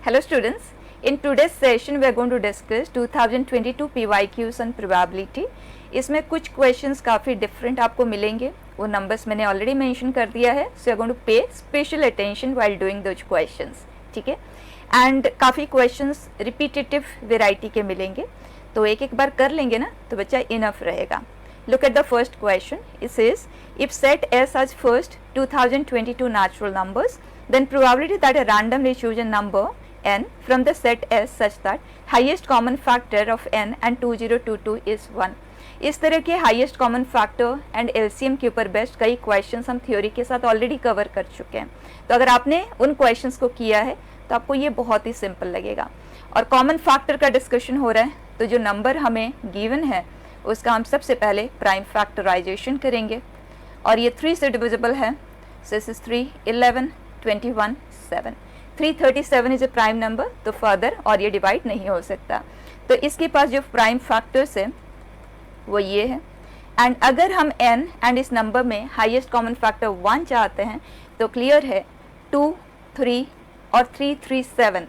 Hello students, in today's session we are going to discuss 2022 PYQs on probability. इसमें कुछ questions काफ़ी different आपको मिलेंगे, वो numbers मैंने already mention कर दिया है, so you are going to pay special attention while doing those questions, ठीक है? And काफ़ी questions repetitive variety के मिलेंगे, तो एक एक बार कर लेंगे ना तो बच्चा enough रहेगा. Look at the first question. It says if set S has first 2022 natural numbers, then probability that a randomly chosen number n from the set S such that highest common factor of n and 2022 is 1. इस तरह के highest common factor and LCM के ऊपर based कई questions हम theory के साथ already cover कर चुके हैं. तो अगर आपने उन क्वेश्चंस को किया है तो आपको ये बहुत ही सिंपल लगेगा. और कॉमन फैक्टर का डिस्कशन हो रहा है, तो जो नंबर हमें गिवन है उसका हम सबसे पहले प्राइम फैक्टराइजेशन करेंगे और ये 3 से डिविजिबल है. So this is 3, 11, 21, 7. 337 is a prime number, तो फर्दर और ये डिवाइड नहीं हो सकता. तो इसके पास जो प्राइम फैक्टर्स है वो ये है. एंड अगर हम n एंड इस नंबर में हाईएस्ट कॉमन फैक्टर 1 चाहते हैं तो क्लियर है 2, 3 और 337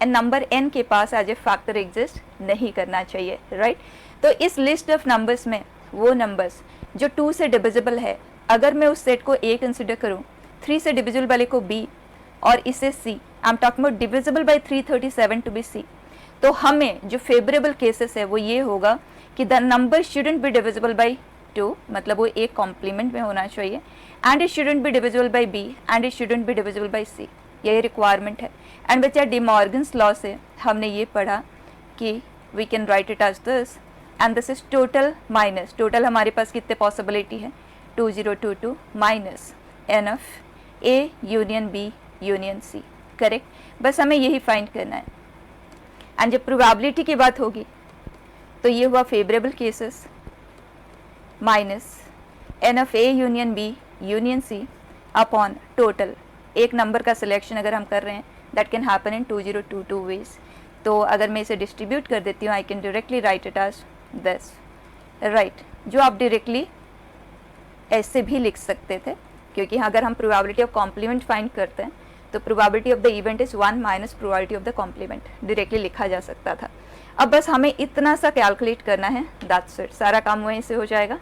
एंड नंबर n के पास एज ए फैक्टर एग्जिस्ट नहीं करना चाहिए, राइट? तो इस लिस्ट ऑफ नंबर्स में वो नंबर्स जो 2 से डिविजिबल है, अगर मैं उस सेट को A कंसिडर करूँ, 3 से डिविजिबल वाले को B और इसे C, I am talking about divisible by 337 to be C, तो हमें जो फेवरेबल केसेस है वो ये होगा कि the number shouldn't be divisible by 2, मतलब वो एक कॉम्प्लीमेंट में होना चाहिए, and it shouldn't be divisible by B and it shouldn't be divisible by C. यही रिक्वायरमेंट है. एंड बच्चा डी मॉर्गन्स लॉ से हमने ये पढ़ा कि we can write it as this, and this is total minus total. हमारे पास कितने पॉसिबिलिटी है? 2022 minus N of A union B union C, correct? बस हमें यही फाइंड करना है. एंड जब प्रोबेबिलिटी की बात होगी तो ये हुआ favourable cases minus N of A union B union C upon total. एक नंबर का सिलेक्शन अगर हम कर रहे हैं that can happen in 2022 ways. तो अगर मैं इसे डिस्ट्रीब्यूट कर देती हूँ, I can directly write it as this, right? जो आप डायरेक्टली ऐसे भी लिख सकते थे, क्योंकि अगर हम प्रोबेबिलिटी ऑफ कॉम्प्लीमेंट फाइंड करते हैं तो probability of the event is 1 minus probability of the complement, directly लिखा जा सकता था. अब बस हमें इतना सा कैलकुलेट करना है, दैट्स इट. सारा काम वहीं से हो जाएगा.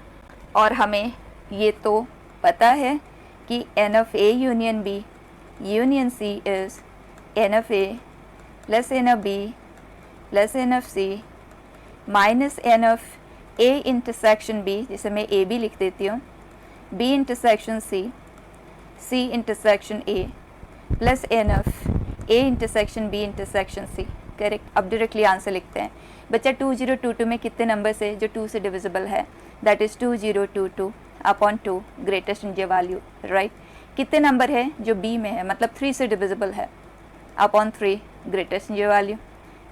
और हमें ये तो पता है कि N of A union B union C is N of A plus N of B plus N of C minus N of A intersection B, जिसे मैं ए बी लिख देती हूँ, B intersection C, C intersection A plus N of A intersection B intersection C, correct? अब directly answer लिखते हैं. बच्चा 2022 में कितने नंबर्स है जो 2 से डिविजिबल है? That is 2022 upon 2 greatest integer value, right? कितने नंबर है जो B में है, मतलब 3 से डिविजिबल है, upon 3 greatest integer value.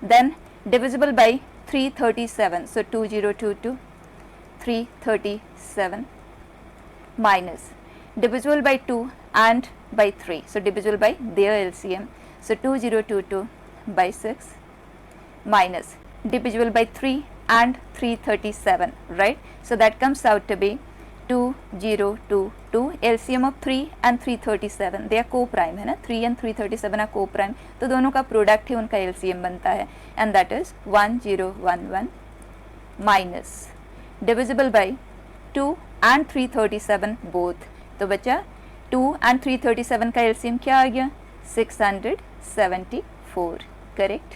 Then divisible by 337, so 2022 337 minus divisible by 2 and by 3, so divisible by their LCM, so 2022 by 6 minus divisible by 3 and 337, right? So that comes out to be 2022. LCM of 3 and 337, they are co-prime है ना, 3 and 337 are co-prime, तो दोनों का product ही उनका LCM बनता है, and that is 1011 minus divisible by 2 and 337 both. तो बच्चा 2 and 337 का एलसीएम क्या आ गया? 674, correct?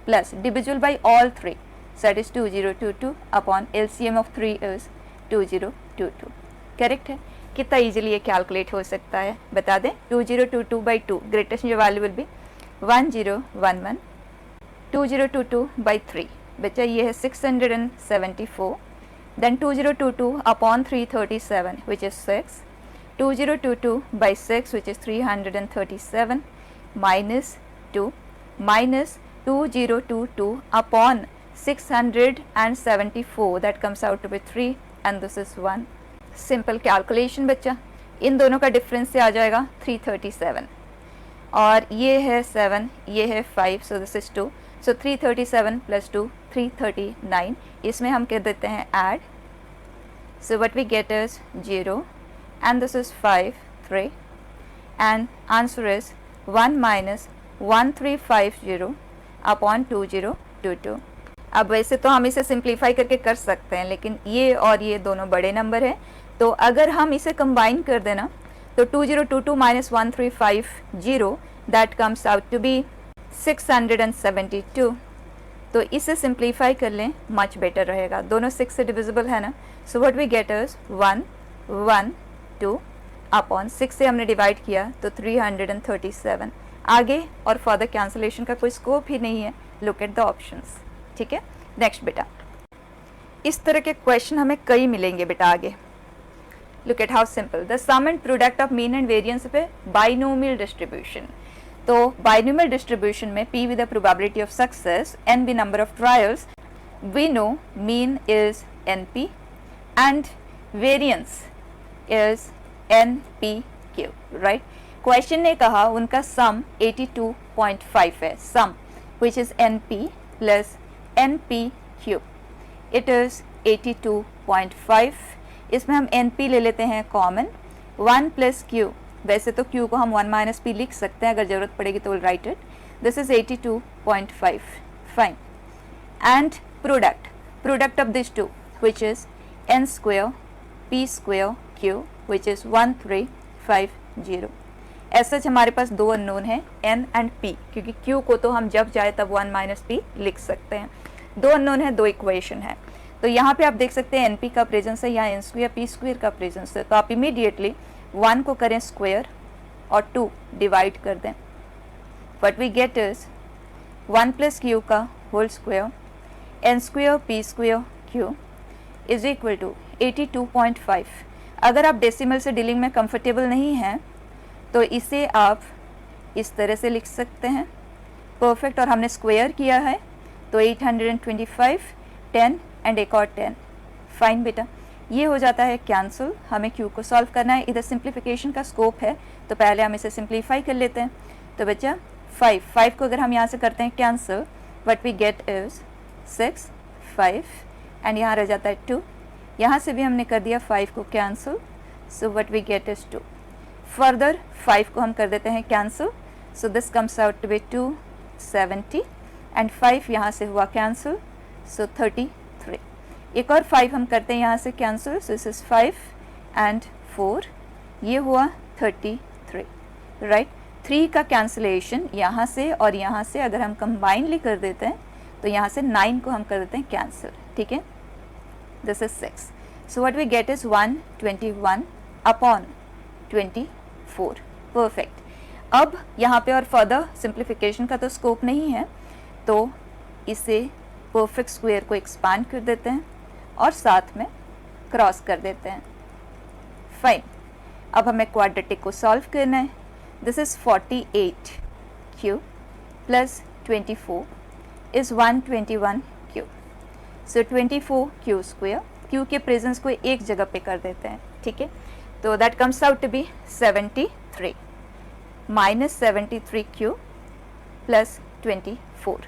Plus divisible by all 3, so that is 2022 upon LCM of 3 is 2022, correct है? कितना इजीली ये कैलकुलेट हो सकता है बता दें. 2022 बाई 2 ग्रेटेस्ट जो वैल्यू विल बी 1011. 2022 बाई 3 बच्चा ये है 674. Then 2022 upon 337, which is 6. 2022 by 6, which is 337, minus 2, minus 2022 upon 674, that comes out to be 3, and this is 1. Simple calculation बच्चा. इन दोनों का डिफरेंस से आ जाएगा 337, और ये है 7, ये है 5, so this is 2. So 337 plus 2, 339. इसमें हम कर देते हैं add, so what we get is 0, and this is 5, 3, and answer is 1 minus 1350 upon 2022। अब वैसे तो हम इसे सिंप्लीफाई करके कर सकते हैं, लेकिन ये और ये दोनों बड़े नंबर हैं, तो अगर हम इसे कंबाइन कर देना तो 2022 minus 1350 that comes out to be 672। तो इसे सिंप्लीफाई कर लें, मच बेटर रहेगा, दोनों 6 से डिविजिबल है ना। So what we get is 112 upon 6 से हमने डिवाइड किया तो 337। आगे और फर्दर कैंसिलेशन का कोई स्कोप ही नहीं है। Look at the options. ठीक है, नेक्स्ट बेटा, इस तरह के क्वेश्चन हमें कई मिलेंगे बेटा आगे। Look at how simple the sum and product of mean and variance पे बाइनोमियल डिस्ट्रीब्यूशन। तो बाइनोमियल डिस्ट्रीब्यूशन में p with the probability of success, n be number of trials, we know mean is np and variance is npq, right? Question ने कहा उनका सम 82.5 है, सम which is np plus npq, it is 82.5। इसमें हम np ले लेते हैं कॉमन, 1 plus q, वैसे तो q को हम 1 minus p लिख सकते हैं, अगर ज़रूरत पड़ेगी तो will write it. This is 82.5, fine. And product of this two which is n square p square q which is 1350। ऐसा हमारे पास दो अननोन है n एंड p, क्योंकि q को तो हम जब चाहे तब 1 minus p लिख सकते हैं। दो अननोन है, दो इक्वेशन है। तो यहाँ पे आप देख सकते हैं np का प्रेजेंस है, यहाँ n स्क्वायर p स्क्वायर का प्रेजेंस है। तो आप इमीडिएटली 1 को करें स्क्वायर और 2 डिवाइड कर दें। What we get is 1 plus q का whole square n square p square q is equal to 82.5। अगर आप डेसिमल से डीलिंग में कंफर्टेबल नहीं हैं तो इसे आप इस तरह से लिख सकते हैं, परफेक्ट। और हमने स्क्वायर किया है तो 825, 10 एंड एक और 10, फाइन बेटा। ये हो जाता है कैंसिल। हमें q को सॉल्व करना है, इधर सिंप्लीफिकेशन का स्कोप है, तो पहले हम इसे सिंप्लीफाई कर लेते हैं। तो बच्चा 5 को अगर हम यहाँ से करते हैं cancel, what we get is 6, 5 and यहाँ रह जाता है 2। यहाँ से भी हमने कर दिया 5 को cancel, so what we get is 2। Further 5 को हम कर देते हैं cancel, so this comes out to be 270 and 5 यहाँ से हुआ कैंसिल, सो 33। एक और 5 हम करते हैं यहाँ से cancel, so this is 5 and 4, ये हुआ 33, राइट। 3 का कैंसिलेशन यहाँ से और यहाँ से अगर हम कंबाइनली कर देते हैं तो यहाँ से 9 को हम कर देते हैं कैंसिल, ठीक है। This is 6, so what we get is 121 upon 24, perfect. अब यहाँ पे और फर्दर सिंप्लीफिकेशन का तो स्कोप नहीं है, तो इसे परफेक्ट स्क्वायर को एक्सपांड कर देते हैं और साथ में क्रॉस कर देते हैं, फाइन। अब हमें क्वाड्रेटिक को सॉल्व करना है। This is 48q plus 24 is 121q, so 24q square, q के प्रेजेंस को एक जगह पे कर देते हैं, ठीक है। तो that comes out to be 73 minus 73q plus 24।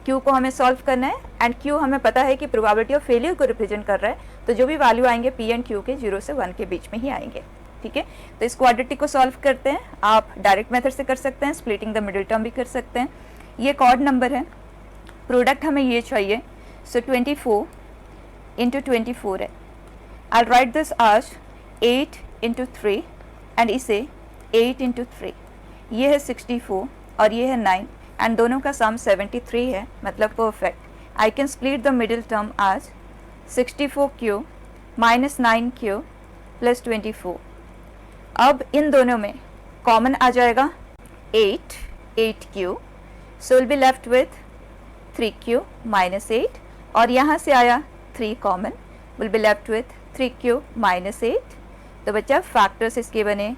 q को हमें सॉल्व करना है एंड q हमें पता है कि प्रोबेबिलिटी ऑफ फेलियर को रिप्रेजेंट कर रहा है, तो जो भी वैल्यू आएंगे p एंड q के 0 से 1 के बीच में ही आएंगे, ठीक है। तो इस क्वाड्रेटिक को सॉल्व करते हैं, आप डायरेक्ट मेथड से कर सकते हैं, स्प्लिटिंग द मिडिल टर्म भी कर सकते हैं। ये एक ऑड नंबर है, प्रोडक्ट हमें ये चाहिए, सो 24 इंटू 24 है। आई राइट दिस आज 8 इंटू 3 एंड इसे 8 इंटू 3, ये है 64 और ये है 9 एंड दोनों का सम 73 है, मतलब perfect. I can split the middle term आज 64q माइनस 9q प्लस 24। अब इन दोनों में कॉमन आ जाएगा 8q, so will be left with 3q minus 8 और यहाँ से आया 3 common, will be left with 3q minus 8। तो बच्चा फैक्टर्स इसके बने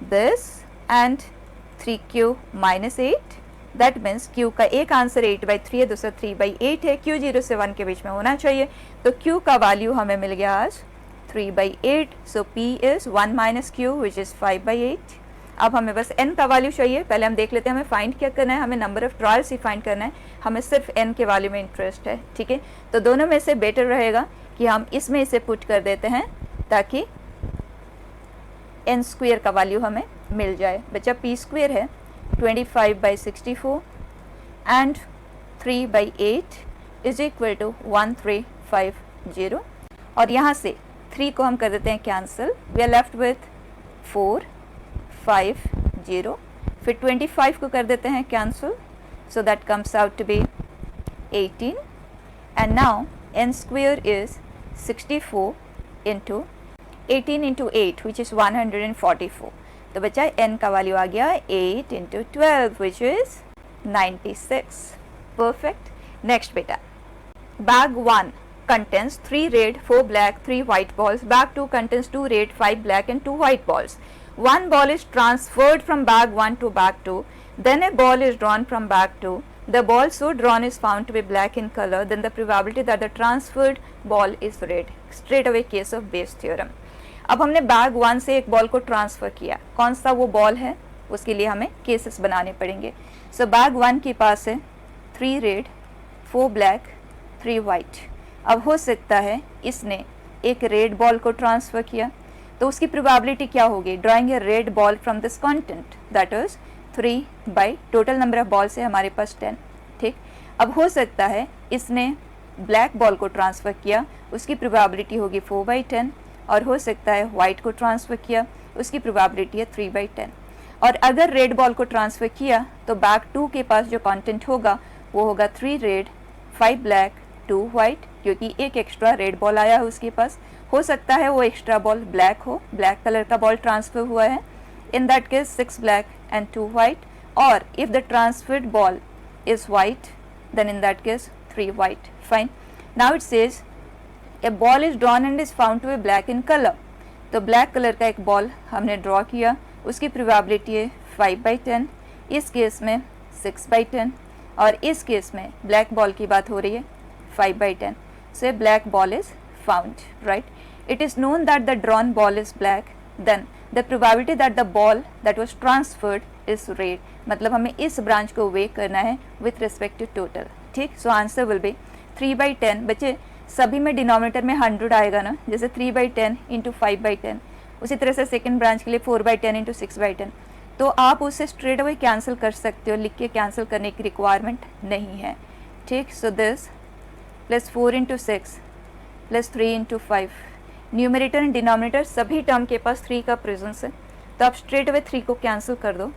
this and 3q minus 8, that means q का एक आंसर 8/3 है, दूसरा 3/8 है, q 0 से 1 के बीच में होना चाहिए। तो q का वैल्यू हमें मिल गया आज 3/8, सो p is 1 minus q which is 5/8। अब हमें बस n का वैल्यू चाहिए, पहले हम देख लेते हैं हमें फाइंड क्या करना है, हमें number of trials he find करना है, हमें सिर्फ n के वैल्यू में इंटरेस्ट है, ठीक है। तो दोनों में से बेटर रहेगा कि हम इसमें इसे पुट कर देते हैं ताकि n स्क्वायर का वैल्यू हमें मिल जाए। बच्चा p स्क्वायर है 25/64 and 3/8 इज इक्वल टू 1350। और यहाँ से 3 को हम कर देते हैं cancel, we are left with 450। फिर 25 को कर देते हैं cancel, so that comes out to be 18 and now n square is 64 into 18 into 8 which is 144। तो बच्चा n का वैल्यू आ गया 8 into 12 which is 96। Perfect. Next बेटा, bag 1 contains 3 red, 4 black, 3 white balls. Bag 2 contains 2 red, 5 black and 2 white balls. One ball is transferred from bag 1 to bag 2. Then a ball is drawn from bag 2. The ball so drawn is found to be black in color. Then the probability that the transferred ball is red. Straight away case of Bayes theorem. अब हमने bag 1 से एक ball को transfer किया, कौन सा वो ball है उसके लिए हमें केसेस बनाने पड़ेंगे। सो बैग 1 के पास है 3 रेड, 4 ब्लैक, 3 वाइट। अब हो सकता है इसने एक रेड बॉल को ट्रांसफ़र किया, तो उसकी प्रोबेबिलिटी क्या होगी, drawing A red ball from this content, that is 3 by total number of balls है हमारे पास 10। ठीक, अब हो सकता है इसने ब्लैक बॉल को ट्रांसफ़र किया, उसकी प्रोबेबिलिटी होगी 4/10, और हो सकता है वाइट को ट्रांसफ़र किया, उसकी प्रोबेबिलिटी है 3/10। और अगर रेड बॉल को ट्रांसफ़र किया तो बैग 2 के पास जो कंटेंट होगा वो होगा 3 रेड, 5 ब्लैक, 2 वाइट, क्योंकि एक एक्स्ट्रा रेड बॉल आया है उसके पास। हो सकता है वो एक्स्ट्रा बॉल ब्लैक हो, ब्लैक कलर का बॉल ट्रांसफ़र हुआ है, in that case 6 black and 2 white. और if the transferred ball is white, then in that case 3 white. Fine. Now it says a ball is drawn and is found to be black in color. तो black colour का एक ball हमने draw किया, उसकी probability है 5/10, इस case में 6/10, और इस केस में ब्लैक बॉल की बात हो रही है 5/10। So a black ball is found, right? It is known that the drawn ball is black, then the probability that the ball that was transferred is red. मतलब हमें इस ब्रांच को वे करना है विथ रिस्पेक्ट टू टोटल। ठीक, so answer will be 3/10। बच्चे सभी में डिनोमिनेटर में 100 आएगा ना, जैसे 3/10 इंटू 5/10, उसी तरह से सेकेंड ब्रांच के लिए 4/10 इंटू 6/10। तो आप उसे स्ट्रेट अवे कैंसिल कर सकते हो, लिख के कैंसिल करने की रिक्वायरमेंट नहीं है। ठीक, so this plus 4 into 6 plus 3 into 5, numerator and denominator सभी टर्म के पास 3 का प्रेजेंस है, तो आप स्ट्रेट अवे 3 को कैंसिल कर दो।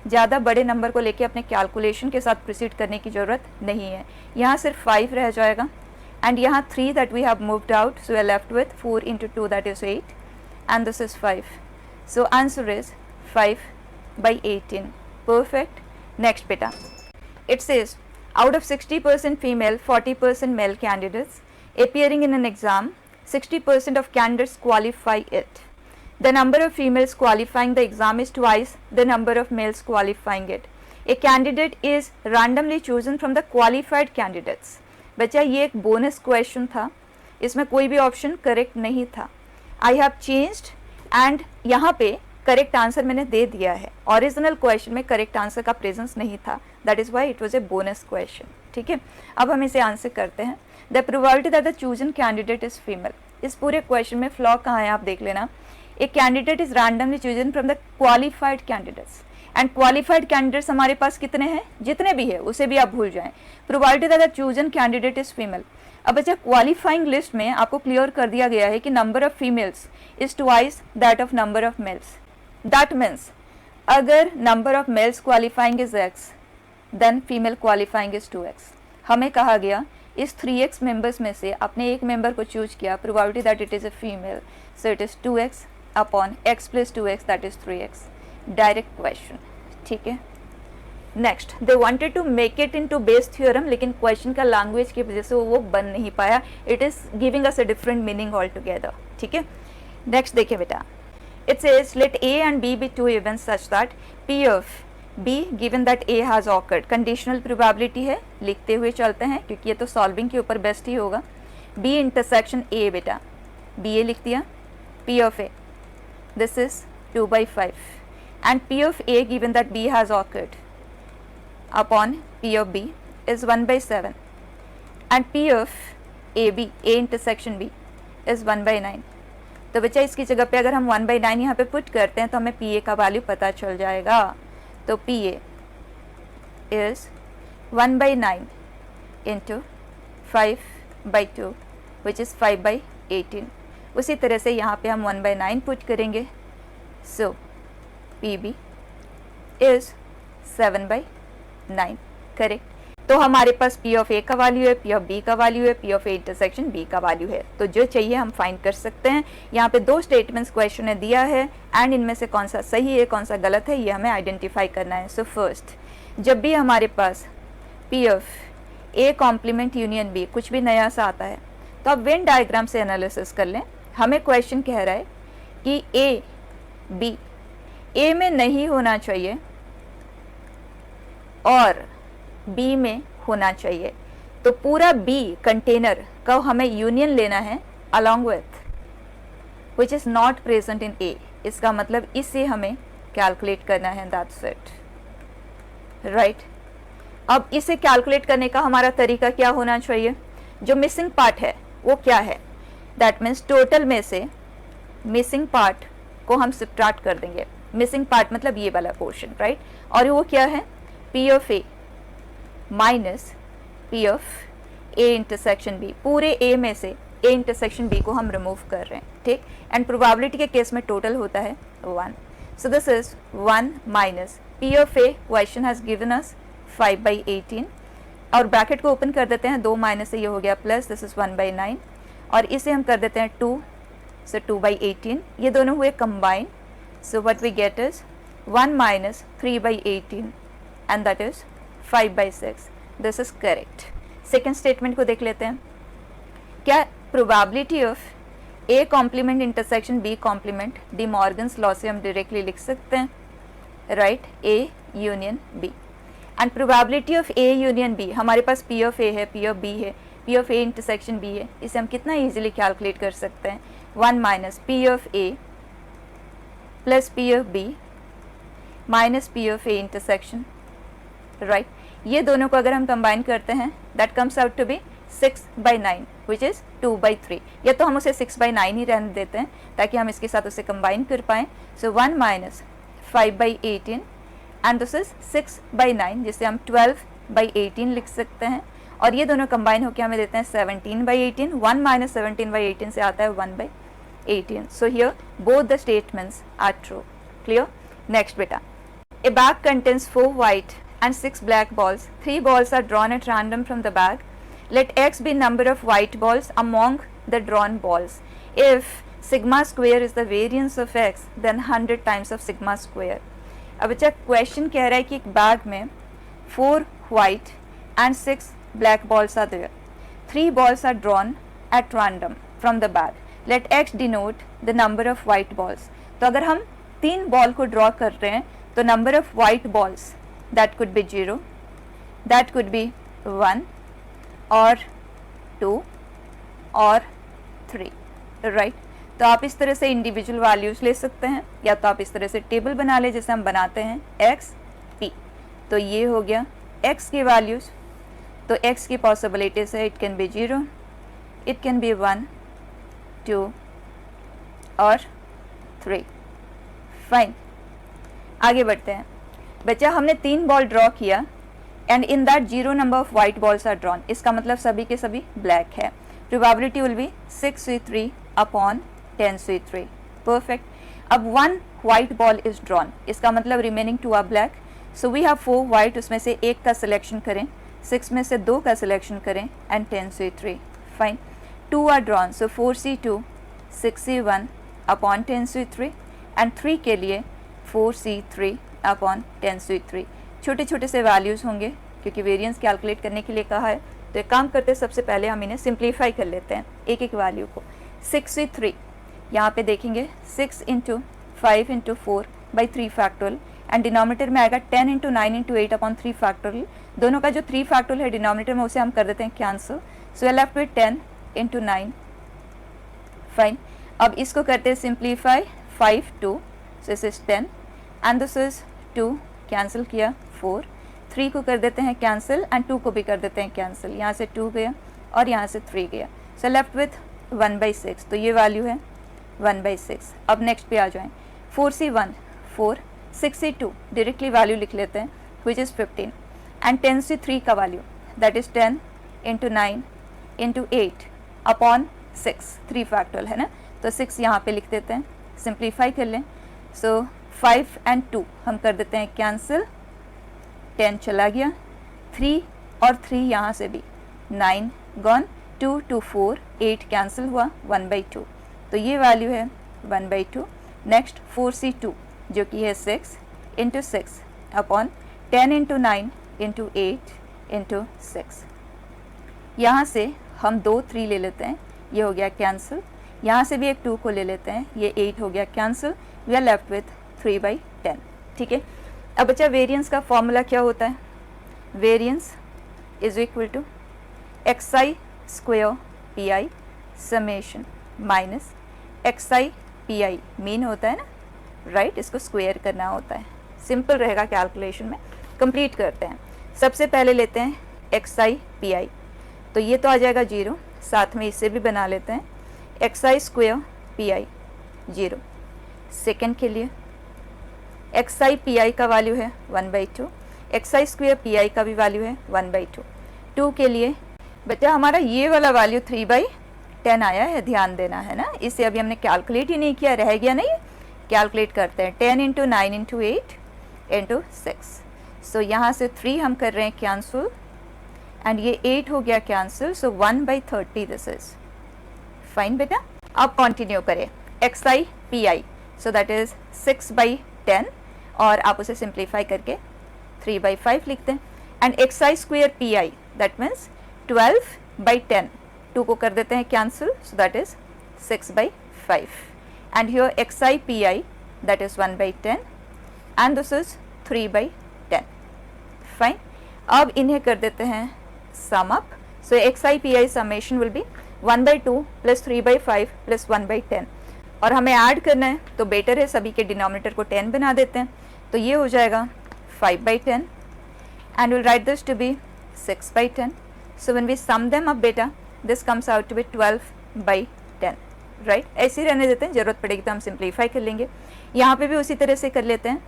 ज़्यादा बड़े नंबर को लेके अपने कैलकुलेशन के साथ प्रोसीड करने की ज़रूरत नहीं है। यहाँ सिर्फ 5 रह जाएगा, एंड यहाँ 3 that we have moved out, so we are left with 4 into 2 that is 8 and this is 5। So answer is 5/18। Perfect. Next बेटा, it says out of 60% female, 40% male candidates appearing in an exam, 60% of candidates qualify it. The number of females qualifying the exam is twice the number of males qualifying it. A candidate is randomly chosen from the qualified candidates. बच्चा ये एक bonus question था, इसमें कोई भी option correct नहीं था। I have changed and यहाँ पे करेक्ट आंसर मैंने दे दिया है। ओरिजिनल क्वेश्चन में करेक्ट आंसर का प्रेजेंस नहीं था, that is why it was a bonus question. ठीक है, अब हम इसे आंसर करते हैं। The probability that the chosen candidate is female. इस पूरे क्वेश्चन में फ्लॉ कहाँ है आप देख लेना। A candidate is randomly chosen from the qualified candidates, and qualified candidates हमारे पास कितने हैं, जितने भी है उसे भी आप भूल जाएं। Probability that the chosen candidate is female. अब बच्चा क्वालिफाइंग लिस्ट में आपको क्लियर कर दिया गया है कि number of females is twice that of number of males. That means अगर number of males qualifying is x, then female qualifying is 2x। हमें कहा गया इस 3x मेंबर्स में से आपने एक मेंबर को चूज किया, probability that it is a female, so it is 2x upon x plus 2x that is 3x। Direct question. ठीक है, next, they wanted to make it into Bayes theorem, लेकिन question का language की वजह से वो बन नहीं पाया। It is giving us a different meaning all together. ठीक है, नेक्स्ट देखिए बेटा, it says let A and B be two events such that P of B given that A has occurred। Conditional probability है, लिखते हुए चलते हैं क्योंकि ये तो सॉल्विंग के ऊपर बेस्ट ही होगा। B इंटरसेक्शन A बेटा, B A लिख दिया, P of A this is 2/5 and P of A given that B has occurred upon P of B is 1/7 and P of AB A intersection B is 1/9। तो बच्चा इसकी जगह पे अगर हम 1/9 यहाँ पे पुट करते हैं तो हमें पी ए का वैल्यू पता चल जाएगा। तो P A is 1/9 into 5/2 which is 5/18. उसी तरह से यहाँ पे हम 1/9 पुट करेंगे. So PB is 7/9. करेक्ट. तो हमारे पास P ऑफ A का वैल्यू है, P ऑफ B का वैल्यू है, P of A intersection B का वैल्यू है. तो जो चाहिए हम फाइंड कर सकते हैं. यहाँ पे 2 स्टेटमेंट्स क्वेश्चन ने दिया है एंड इनमें से कौन सा सही है कौन सा गलत है ये हमें आइडेंटिफाई करना है. सो फर्स्ट, जब भी हमारे पास P of A complement union B कुछ भी नया सा आता है तो आप वेन डायग्राम से एनालिसिस कर लें. हमें क्वेश्चन कह रहा है कि A B A में नहीं होना चाहिए और B में होना चाहिए. तो पूरा B कंटेनर का हमें यूनियन लेना है along with which is not present in A. इसका मतलब इसे हमें कैलकुलेट करना है. That's it. Right? अब इसे कैलकुलेट करने का हमारा तरीका क्या होना चाहिए? जो मिसिंग पार्ट है वो क्या है? That means टोटल में से मिसिंग पार्ट को हम सब्ट्रैक्ट कर देंगे. मिसिंग पार्ट मतलब ये वाला पोर्शन, राइट? और वो क्या है? P of A minus P of A intersection B. पूरे A में से A इंटरसेक्शन B को हम रिमूव कर रहे हैं, ठीक? एंड प्रोबेबिलिटी के केस में टोटल होता है 1. सो this is 1 minus P of A. Question has given us 5/18 और ब्रैकेट को ओपन कर देते हैं. 2 माइनस से ये हो गया प्लस, दिस इज 1/9 और इसे हम कर देते हैं 2, सो 2/18. ये दोनों हुए combine. So what we get is 1 minus 3/18 and that is 5/6. This is correct. Second statement को देख लेते हैं. क्या probability of A complement intersection B complement De Morgan's law से हम डायरेक्टली लिख सकते हैं, right? A union B and probability of A union B. हमारे पास P ऑफ A है, P ऑफ B है, P of A intersection B है. इसे हम कितना इजीली कैलकुलेट कर सकते हैं? 1 minus P of A plus P of B minus P of A intersection, right? ये दोनों को अगर हम कंबाइन करते हैं that comes out to be 6/9 which is 2/3. या तो हम उसे 6/9 ही रहने देते हैं ताकि हम इसके साथ उसे कंबाइन कर पाएँ. सो 1 माइनस 5/18 एंड दिस इज 6/9 जिसे हम 12/18 लिख सकते हैं. और ये दोनों कंबाइन होकर हमें देते हैं 17/18. 1 माइनस 17/18 से आता है 1/18. So here both the statements are true. Clear? Next बेटा, a bag contains 4 white and 6 black balls. 3 balls are drawn at random from the bag. Let X be number of white balls among the drawn balls. If sigma square is the variance of X, then 100 times of sigma square. अब बच्चा question कह रहा है कि एक bag में 4 white and 6 black balls are there. 3 balls are drawn at random from the bag. Let X denote the number of white balls. तो अगर हम 3 बॉल को ड्रॉ कर रहे हैं तो number of white balls that could be 0, that could be 1 और 2 और 3, राइट? तो आप इस तरह से इंडिविजुअल वैल्यूज़ ले सकते हैं या तो आप इस तरह से टेबल बना लें जैसे हम बनाते हैं एक्स पी. तो ये हो गया एक्स की वैल्यूज़. तो एक्स की पॉसिबिलिटीज़ है it can be 0, it can be 1, 2 और 3. फाइन, आगे बढ़ते हैं. बच्चा हमने 3 बॉल ड्रॉ किया and in that 0 number of white balls are drawn. इसका मतलब सभी के सभी ब्लैक है. Probability will be 6/3 upon 10/3. Perfect. अब 1 वाइट बॉल इज ड्रॉन, इसका मतलब remaining 2 are black. So we have 4 white, उसमें से 1 का सिलेक्शन करें, 6 में से 2 का सिलेक्शन करें and 10/3. Fine. 2 are drawn, so 4C2 6C1 upon 10/3 and 3 के लिए 4C3 अपॉन 10/3. छोटे छोटे से वैल्यूज़ होंगे क्योंकि वेरिएंस कैलकुलेट करने के लिए कहा है. तो एक काम करते हैं, सबसे पहले हम इन्हें सिंप्लीफाई कर लेते हैं एक एक वैल्यू को. 6C3 यहाँ पे देखेंगे 6 into 5 into 4/3 factorial and denominator में आएगा 10 इंटू 9 इंटू 8 अपॉन 3 फैक्टोरियल. दोनों का जो 3 फैक्टोरियल है डिनोमिनेटर में उसे हम कर देते हैं cancel. So we left with 10 into 9. Fine. अब इसको करते हैं simplify. 5 2, so this is 10 and this is 2, cancel किया 4. 3 को कर देते हैं कैंसिल एंड 2 को भी कर देते हैं कैंसिल. यहाँ से 2 गया और यहाँ से 3 गया. सो लेफ्ट विथ 1/6. तो ये वैल्यू है 1/6. अब नेक्स्ट पे आ जाएं. 4C1 4, 6C2 डायरेक्टली वैल्यू लिख लेते हैं विच इज़ 15. एंड 10 से 3 का value that is 10 into 9 into 8 upon 6, 3 factorial है ना, तो 6 यहाँ पे लिख देते हैं, सिंप्लीफाई कर लें। सो 5 एंड 2 हम कर देते हैं कैंसिल, 10 चला गया, 3 और 3 यहाँ से भी 9 गॉन, 2 2 4 8 कैंसिल हुआ, 1/2, तो ये वैल्यू है 1/2। नेक्स्ट 4c2 जो कि है 6 into 6 upon 10 into 9 into 8 into 6। यहाँ से हम 2 3 ले लेते हैं, ये हो गया कैंसिल, यहाँ से भी एक 2 को ले लेते हैं, ये 8 हो गया cancel, we are left with 3/10। ठीक है, अब बच्चा वेरिएंस का फॉर्मूला क्या होता है? Variance is equal to xi square pi summation minus xi pi mean होता है ना, राइट, इसको स्क्वायर करना होता है, सिंपल रहेगा कैलकुलेशन में। कंप्लीट करते हैं, सबसे पहले लेते हैं xi pi, तो ये तो आ जाएगा 0, साथ में इसे भी बना लेते हैं xi स्क्वायर pi 0। सेकेंड के लिए xi pi का वैल्यू है 1/2, xi स्क्वायर pi का भी वैल्यू है 1/2। 2 के लिए बेटा हमारा ये वाला वैल्यू 3/10 आया है, ध्यान देना है ना, इसे अभी हमने कैलकुलेट ही नहीं किया, रह गया नहीं, कैलकुलेट करते हैं 10 इंटू 9 इंटू 8 इंटू 6। सो यहाँ से 3 हम कर रहे हैं कैंसिल एंड ये 8 हो गया cancel, so 1/30 this is fine बेटा। अब कंटिन्यू करें xi pi, so that is 6/10 और आप उसे सिंप्लीफाई करके 3/5 लिखते हैं and xi square pi that means 12/10, 2 को कर देते हैं cancel, so that is 6/5 and here xi pi that is 1/10 and this is 3/10 fine. अब इन्हें कर देते हैं sum up, so xi pi summation will be 1/2 plus 3/5 plus 1/10 और हमें ऐड करना है तो बेटर है सभी के डिनोमिनेटर को 10 बना देते हैं, तो ये हो जाएगा 5/10 and we'll write this to be 6/10. So when we sum them up beta, this comes out to be 12/10, right? ऐसे ही रहने देते हैं, जरूरत पड़ेगी तो हम सिंप्लीफाई कर लेंगे। यहाँ पे भी उसी तरह से कर लेते हैं,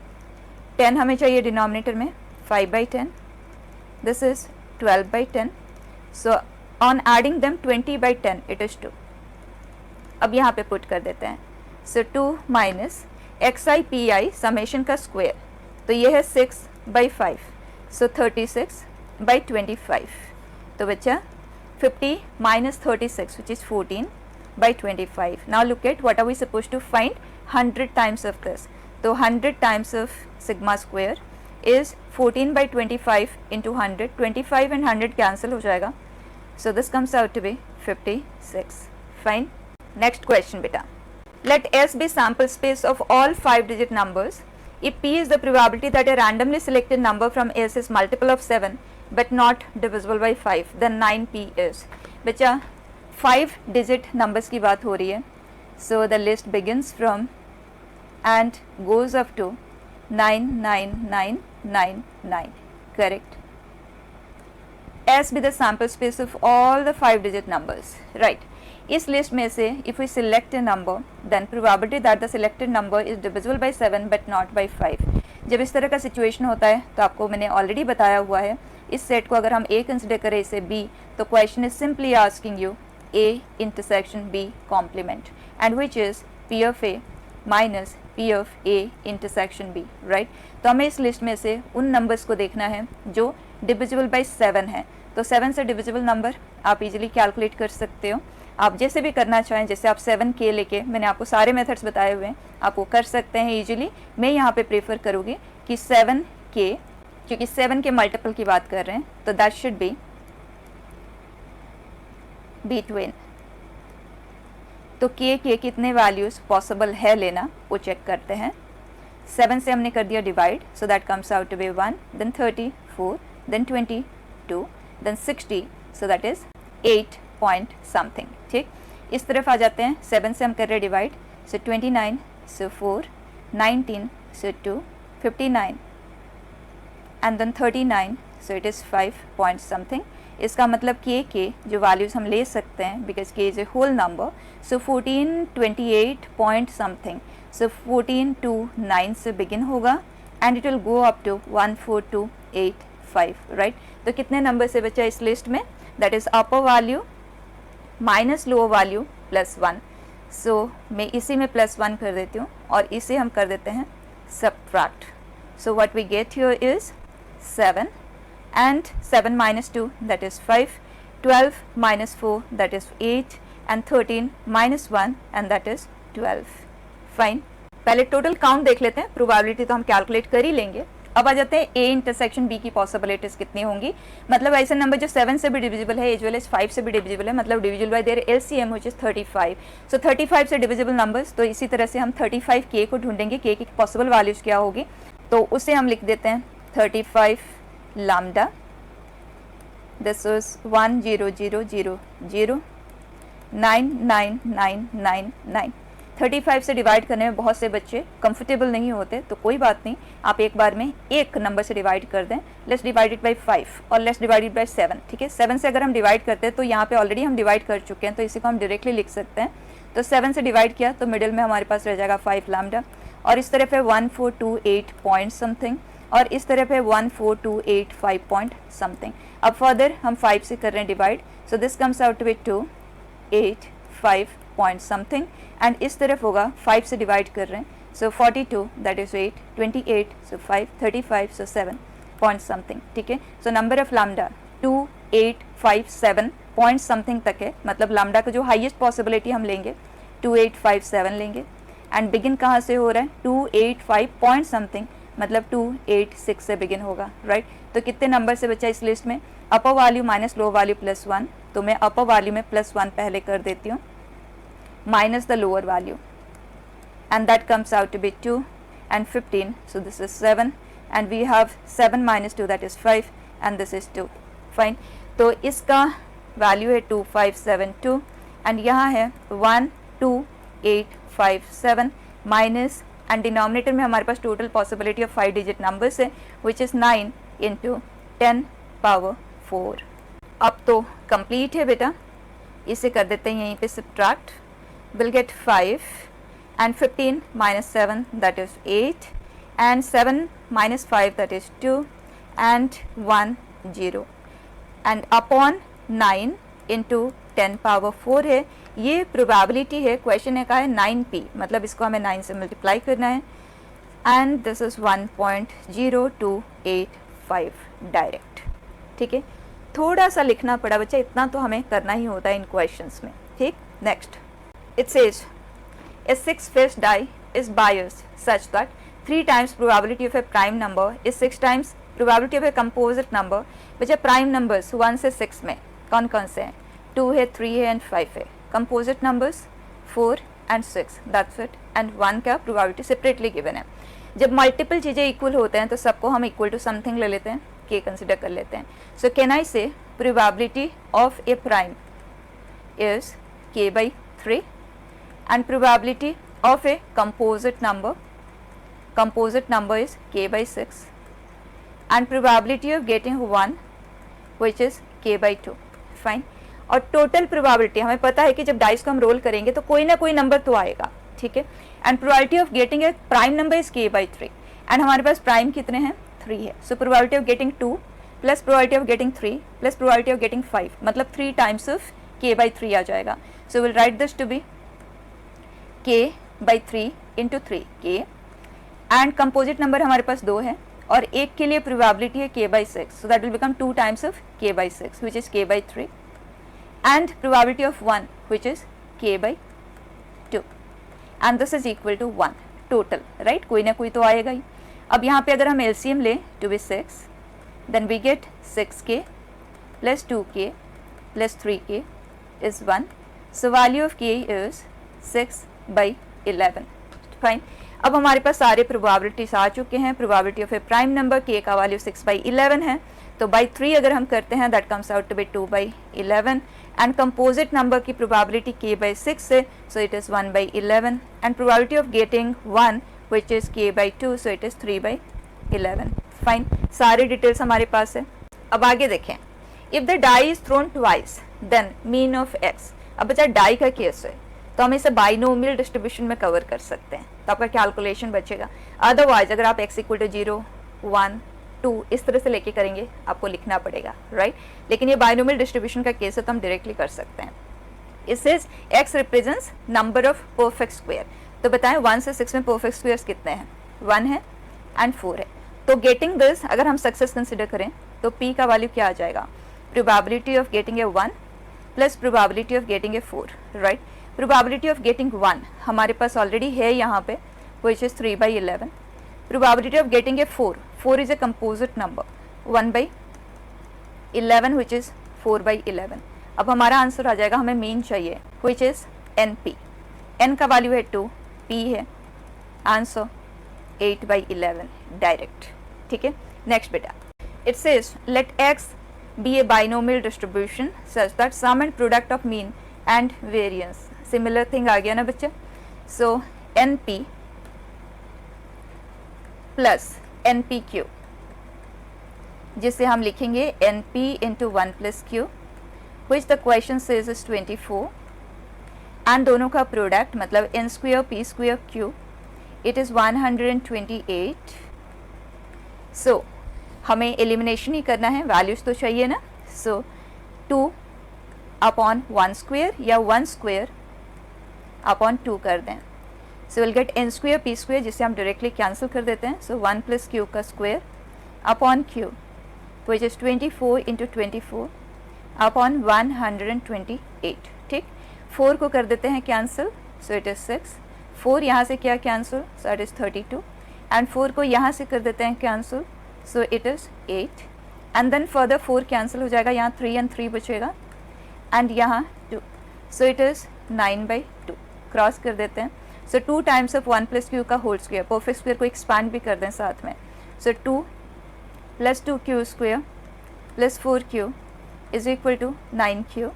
10 हमें चाहिए डिनोमिनेटर में, 5/10, this is 12/10, so on adding them 20/10 it is 2। अब यहाँ पे पुट कर देते हैं, so 2 minus xi pi summation का स्क्वायर, तो ये है 6/5, so 36/25, तो बच्चा 50 minus 36 which is 14/25। Now look at what are we supposed to find? 100 times of this, तो 100 times of sigma square is 14/25 into 100, 25 and 100 cancel हो जाएगा, so this comes out to be 56, fine। Next question beta, let S be sample space of all 5-digit numbers if P is the probability that a randomly selected number from S is multiple of 7 but not divisible by 5, then 9P is। बच्चा 5-digit numbers की बात हो रही है, so the list begins from and goes up to 99999, correct? S be the sample space of all the 5-digit numbers, right? इस list में से if we select a number then probability that the selected number is divisible by 7 but not by 5। जब इस तरह का situation होता है तो आपको मैंने ऑलरेडी बताया हुआ है, इस सेट को अगर हम A कंसिडर करें इसे B, तो question is simply asking you A intersection B complement and which is P of A minus P of A intersection B, right. तो हमें इस लिस्ट में से उन नंबर्स को देखना है जो डिविजिबल बाय 7 है, तो 7 से डिविजिबल नंबर आप इजीली कैलकुलेट कर सकते हो, आप जैसे भी करना चाहें, जैसे आप 7K लेके, मैंने आपको सारे मेथड्स बताए हुए हैं, आप वो कर सकते हैं इजीली। मैं यहाँ पे प्रेफर करूँगी कि 7K, क्योंकि 7 के मल्टीपल की बात कर रहे हैं, तो दैट शुड बी बिटवीन, तो के कितने वैल्यूज पॉसिबल है लेना वो चेक करते हैं। 7 से हमने कर दिया divide, so that comes out to be 1, then 34, then 22, then 60, so that is 8 point something, ठीक। इस तरफ आ जाते हैं, 7 से हम कर रहे divide, so 29, so 4, 19, so 2, 59 and then 39, so it is 5 point something. इसका मतलब के जो वैल्यूज़ हम ले सकते हैं, because k is a whole number, so 1428 point something, so 1429 से बिगिन होगा and it will go up to 1428 5, right. तो कितने नंबर से बचा इस लिस्ट में, that is upper value minus lower value plus 1। So मैं इसी में प्लस 1 कर देती हूँ और इसे हम कर देते हैं subtract. So what we get here is 7 and 7 minus 2 that is 5, 12 minus 4 that is 8 and 13 minus 1 and that is 12। Fine, पहले टोटल काउंट देख लेते हैं, प्रोबेबिलिटी तो हम कैलकुलेट कर ही लेंगे। अब आ जाते हैं ए इंटरसेक्शन बी की पॉसिबिलिटीज कितनी होंगी। मतलब ऐसे नंबर जो 7 से भी डिविजिबल है एज वेल एज 5 से भी डिविजिबल है, मतलब divisible by there LCM which is 35। सो 35 से डिविजिबल नंबर्स, तो इसी तरह से हम 35 के को ढूंढेंगे, के की पॉसिबल वैल्यूज क्या होगी। तो उसे हम लिख देते हैं 35 lambda, this is 1 0 0 0 0 9 9 9 9 9। 35 से डिवाइड करने में बहुत से बच्चे कंफर्टेबल नहीं होते, तो कोई बात नहीं, आप एक बार में एक नंबर से डिवाइड कर दें। लेट्स डिवाइड इट बाई 5 और लेट्स डिवाइड इट बाई 7, ठीक है। 7 से अगर हम डिवाइड करते हैं तो यहाँ पे ऑलरेडी हम डिवाइड कर चुके हैं, तो इसी को हम डायरेक्टली लिख सकते हैं। तो 7 से डिवाइड किया तो मिडिल में हमारे पास रह जाएगा 5 लैम्डा, और इस तरफ है 1428 पॉइंट समथिंग, और इस तरफ है 14285 पॉइंट समथिंग। अब फर्दर हम 5 से कर रहे हैं divide, so this comes out with 285 point something, and इस तरफ होगा 5 से डिवाइड कर रहे हैं, सो 42 that is 8, 28 so 5, 35 so 7 point something, ठीक है। So number of lambda 2857 point something तक है, मतलब लैम्डा का जो हाईएस्ट पॉसिबिलिटी हम लेंगे 2857 लेंगे, एंड बिगिन कहाँ से हो रहा है 285 पॉइंट समथिंग, मतलब 286 से बिगिन होगा, राइट। तो कितने नंबर से बचा इस लिस्ट में, अपर value minus lower value plus 1, तो मैं अपर वैल्यू में प्लस 1 पहले कर देती हूँ, minus the lower value, and that comes out to be 2 and 15, so this is 7 and we have 7 minus 2 that is 5 and this is 2, fine. तो इसका value है 2572 एंड यहाँ है 12857 माइनस, एंड डिनोमिनेटर में हमारे पास total possibility of 5 digit numbers है which is 9 into 10 power 4। अब तो कंप्लीट है बेटा, इसे कर देते हैं यहीं पे subtract, will get 5 and 15 minus 7 that is 8 and 7 minus 5 that is 2 and 1 0 and upon 9 into 10 power 4 है। ये प्रोबेबिलिटी है, क्वेश्चन है का है 9p, मतलब इसको हमें 9 से मल्टीप्लाई करना है, एंड दिस इज 1.0285 डायरेक्ट, ठीक है। थोड़ा सा लिखना पड़ा बच्चा, इतना तो हमें करना ही होता है इन क्वेश्चंस में, ठीक। Next it says a 6-faced die is biased such that 3 times probability of a prime number is 6 times probability of a composite number which are prime numbers 1 से 6 में कौन कौन से हैं, 2 है, 3 है एंड 5 है। composite numbers 4 and 6, that's it, and 1 का probability separately given है। जब मल्टीपल चीज़ें इक्वल होते हैं तो सबको हम इक्वल टू समथिंग ले लेते हैं, k कंसिडर कर लेते हैं। सो कैन आई से probability of a prime is k by 3 and probability of a composite number is k by 6 and probability of getting 1 which is k by 2, fine. और total probability हमें पता है कि जब डाइस को हम रोल करेंगे तो कोई ना कोई नंबर तो आएगा, ठीक है। And probability of getting a prime number is k by 3 and हमारे पास प्राइम कितने हैं 3 है। So probability of getting 2 plus probability of getting 3 plus probability of getting 5, मतलब 3 टाइम्स ऑफ k by 3 आ जाएगा। So will write this to be k by 3 into 3k and composite number हमारे पास 2 है और एक के लिए प्रोबेबिलिटी है k by 6, so that will become 2 times of k by 6 which is k by 3 and probability of 1 which is k by 2 and this is equal to 1 total, right। कोई ना कोई तो आएगा ही। अब यहाँ पे अगर हम LCM लें to be 6 then we get 6k plus 2k plus 3k is 1, so value of k is 6 by 11, fine. अब हमारे पास सारे प्रोबेबिलिटीज आ चुके हैं। Probability of A prime number k का वैल्यू 6 by 11 है, तो बाई 3 अगर हम करते हैं that comes out to be 2 by 11 and composite number की प्रोबेबिलिटी k by 6 है, so it is 1 by 11 and probability of getting 1 which is k by 2, so it is 3 by 11, fine. सारी details हमारे पास है। अब आगे देखें, if the die is thrown twice then mean of x। अब बचा डाई का केस है तो हम इसे बाइनोमियल डिस्ट्रीब्यूशन में कवर कर सकते हैं, तो आपका कैलकुलेशन बचेगा। अदरवाइज अगर आप x इक्वल टू 0 1 2 इस तरह से लेके करेंगे आपको लिखना पड़ेगा, राइट। लेकिन ये बाइनोमियल डिस्ट्रीब्यूशन का केस है तो हम डायरेक्टली कर सकते हैं। It says x represents number of perfect square. तो बताएं 1 से 6 में परफेक्ट स्क्वायर्स कितने हैं, 1 है एंड 4 है। तो गेटिंग दिस अगर हम सक्सेस कंसिडर करें तो p का वैल्यू क्या आ जाएगा, probability of getting A 1 plus probability of getting A 4, right. Probability of getting 1 हमारे पास ऑलरेडी है यहाँ पे, which is 3/11। Probability of getting A 4 is a composite number, 1/11 which is 4/11। अब हमारा आंसर आ जाएगा, हमें मीन चाहिए विच इज़ NP। n का वैल्यू है 2, p है, आंसर 8/11 डायरेक्ट, ठीक है। नेक्स्ट बेटा, it says late x be a binomial distribution such that sum and product of mean and variance, similar thing आ गया ना बच्चे। so NP plus NPQ, जिसे हम लिखेंगे NP into 1 plus Q, which the question says is 24, and दोनों का product मतलब n square p square q, it is 128। so हमें एलिमिनेशन ही करना है, वैल्यूज तो चाहिए ना। सो 2 अपॉन 1 स्क्वेयर या 1 स्क्वेयर अपॉन 2 कर दें। So will get n square p square, जिसे हम डायरेक्टली कैंसिल कर देते हैं। सो 1 प्लस q का square upon q which is 24 into 24 upon 128, ठीक। 4 को कर देते हैं कैंसिल, सो इट इज़ 6। 4 यहाँ से क्या cancel, so it is 32, and 4 को यहाँ से कर देते हैं cancel, so it is 8, and then further 4 cancel हो जाएगा, यहाँ 3 and 3 बचेगा, and यहाँ 2, so it is 9/2। क्रॉस कर देते हैं। so 2 times of 1 plus q का होल स्क्वायर, परफेक्ट स्क्वायर को एक्सपांड भी कर दें साथ में। so 2 plus 2q square plus 4q is equal to 9q।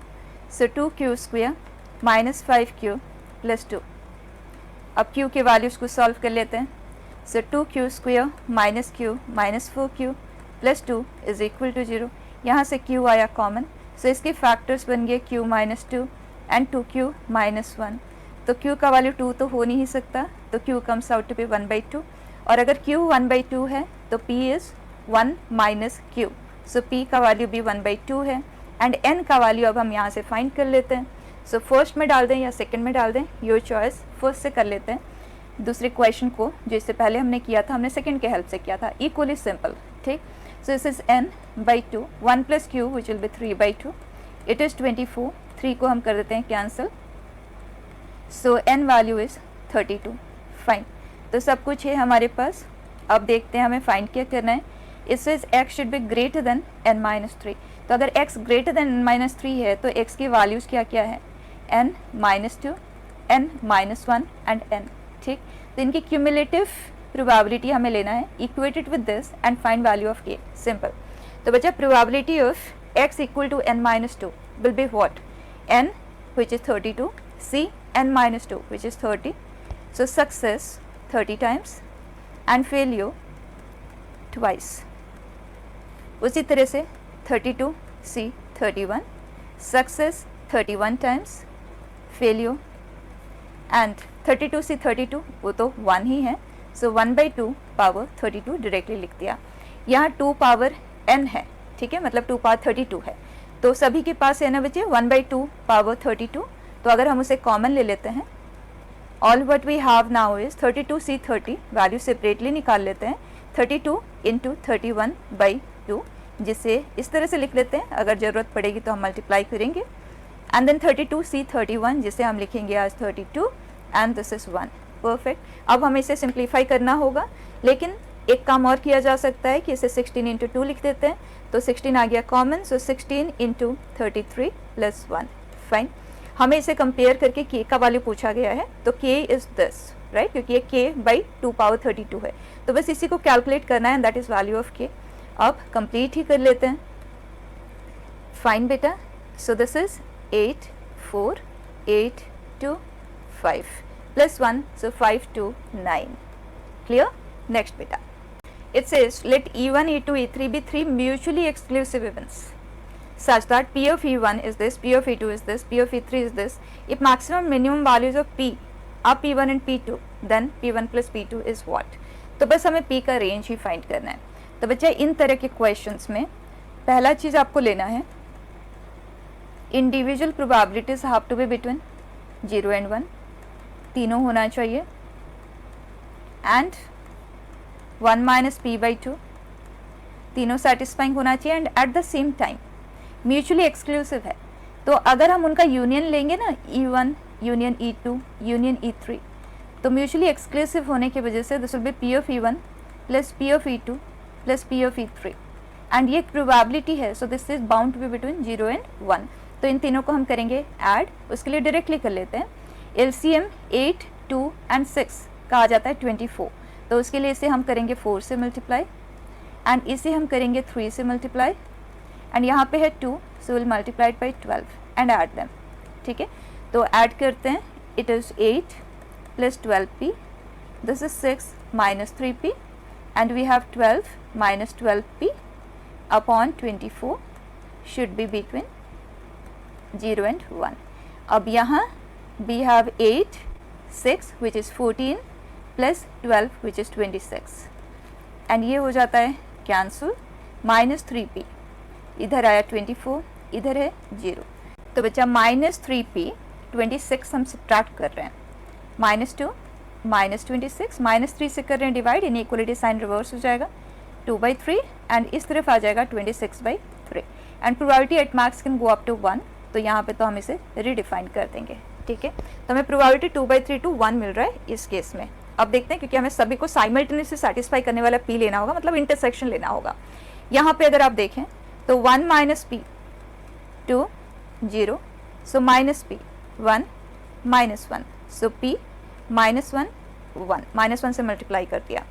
so 2q square minus 5q plus 2। अब q के वैल्यूज को सॉल्व कर लेते हैं। so 2q square minus q minus 4q plus 2 is equal to 0। यहाँ से q आया common, सो इसके फैक्टर्स बन गए q minus 2 and 2q minus 1। तो q का वैल्यू 2 तो हो नहीं सकता, तो q comes out to be 1/2, और अगर q 1/2 है तो p is 1 minus q, so p का वैल्यू भी 1/2 है, एंड n का वैल्यू अब हम यहाँ से फाइंड कर लेते हैं। सो फर्स्ट में डाल दें या सेकेंड में डाल दें, योर चॉइस। फर्स्ट से कर लेते हैं दूसरे क्वेश्चन को, जो इससे पहले हमने किया था, हमने सेकंड के हेल्प से किया था, इक्वली सिंपल, ठीक। सो this is n/2, 1 plus q which will be 3/2, it is 24। 3 को हम कर देते हैं cancel, so n value is 32। Fine, तो सब कुछ है हमारे पास। अब देखते हैं हमें फाइंड क्या करना है। It says x should be greater than n-3। तो अगर x ग्रेटर देन n-3 है तो x की वैल्यूज़ क्या क्या है, n-2, n-1 एंड n, ठीक। तो इनकी क्यूमुलेटिव प्रोबेबिलिटी हमें लेना है, equated with this and find value of k, simple. तो बच्चा probability of x equal to n-2 will be what, n which is 32, c n-2 which is 30, so success 30 times and failure twice। उसी तरह से 32 c 31, success 31 times, failure and 32 से 32 वो तो 1 ही है, सो 1/2 power 32 directly लिख दिया। यहाँ 2 पावर n है, ठीक है, मतलब 2 पावर 32 है, तो सभी के पास है ना बच्चे 1/2 पावर 32। तो अगर हम उसे कॉमन ले लेते हैं, all what we have now is 32 से 30, वैल्यू सेपरेटली निकाल लेते हैं, 32 इंटू 31/2, जिसे इस तरह से लिख लेते हैं, अगर ज़रूरत पड़ेगी तो हम मल्टीप्लाई करेंगे, एंड देन 32 से 31 जिसे हम लिखेंगे आज 32, एंड दिस इज़ 1। परफेक्ट। अब हमें इसे सिंप्लीफाई करना होगा, लेकिन एक काम और किया जा सकता है कि इसे 16 इंटू 2 लिख देते हैं, तो 16 आ गया कॉमन, सो 16 इंटू 33 प्लस 1। फाइन, हमें इसे कंपेयर करके k का वैल्यू पूछा गया है, तो k इज़ दिस, राइट, क्योंकि ये k/2 पावर 32 है, तो बस इसी को कैलकुलेट करना है, that is value of k। अब कंप्लीट ही कर लेते हैं। फाइन बेटा, so this is 8 4 8 2 5 plus 1, so 5 2 9। Clear? Next beta, it says let E1 E2 E3 be 3 mutually exclusive events such that P of E1 is this, P of E2 is this, P of E3 is this, if maximum minimum values of P are P1 and P2, then P1 plus P2 is what। तो बस हमें P का range ही find करना है। तो बच्चा इन तरह के क्वेश्चंस में पहला चीज़ आपको लेना है, individual probabilities have to be between 0 and 1, तीनों होना चाहिए, एंड 1 - p/2, तीनों सेटिस्फाइंग होना चाहिए, and at the same time mutually exclusive है। तो अगर हम उनका यूनियन लेंगे ना, E1 union E2 union E3, तो म्यूचुअली एक्सक्लूसिव होने की वजह से this will be P of E1 plus P of E2 plus P of E3, and ये प्रोबेबिलिटी है, so this is bound to be between 0 and 1। तो इन तीनों को हम करेंगे ऐड, उसके लिए डायरेक्टली कर लेते हैं। LCM 8, 2 and 6 का आ जाता है 24, तो उसके लिए इसे हम करेंगे 4 से मल्टीप्लाई, एंड इसे हम करेंगे 3 से मल्टीप्लाई, एंड यहाँ पे है 2, so will multiply by 12 and add them. ठीक है, तो ऐड करते हैं, it is 8 plus 12p, this is 6 minus 3p, and we have 12 minus 12p upon 24 should be between 0 and 1। अब यहाँ we have 8, 6 which is 14 plus 12 which is 26, and ये हो जाता है कैंसिल, माइनस 3p, इधर आया 24, इधर है 0, तो बच्चा माइनस 3p, 26 हम सब्ट्रैक्ट कर रहे हैं, -2 माइनस 26, -3 से कर रहे हैं डिवाइड, इनइक्वलिटी साइन रिवर्स हो जाएगा, 2/3, एंड इस तरफ आ जाएगा 26/3, and probability at max can go up to 1, तो यहाँ पे तो हम इसे रिडिफाइन कर देंगे। ठीक है, तो हमें प्रोबेबिलिटी 2/3 to 1 मिल रहा है इस केस में। अब देखते हैं, क्योंकि हमें सभी को साइमल्टेनियसली सेटिस्फाई करने वाला p लेना होगा, मतलब इंटरसेक्शन लेना होगा। यहाँ पे अगर आप देखें तो 1 minus p 2 0, so minus p 1 minus 1, सो p -1 1, -1 से मल्टीप्लाई कर दिया।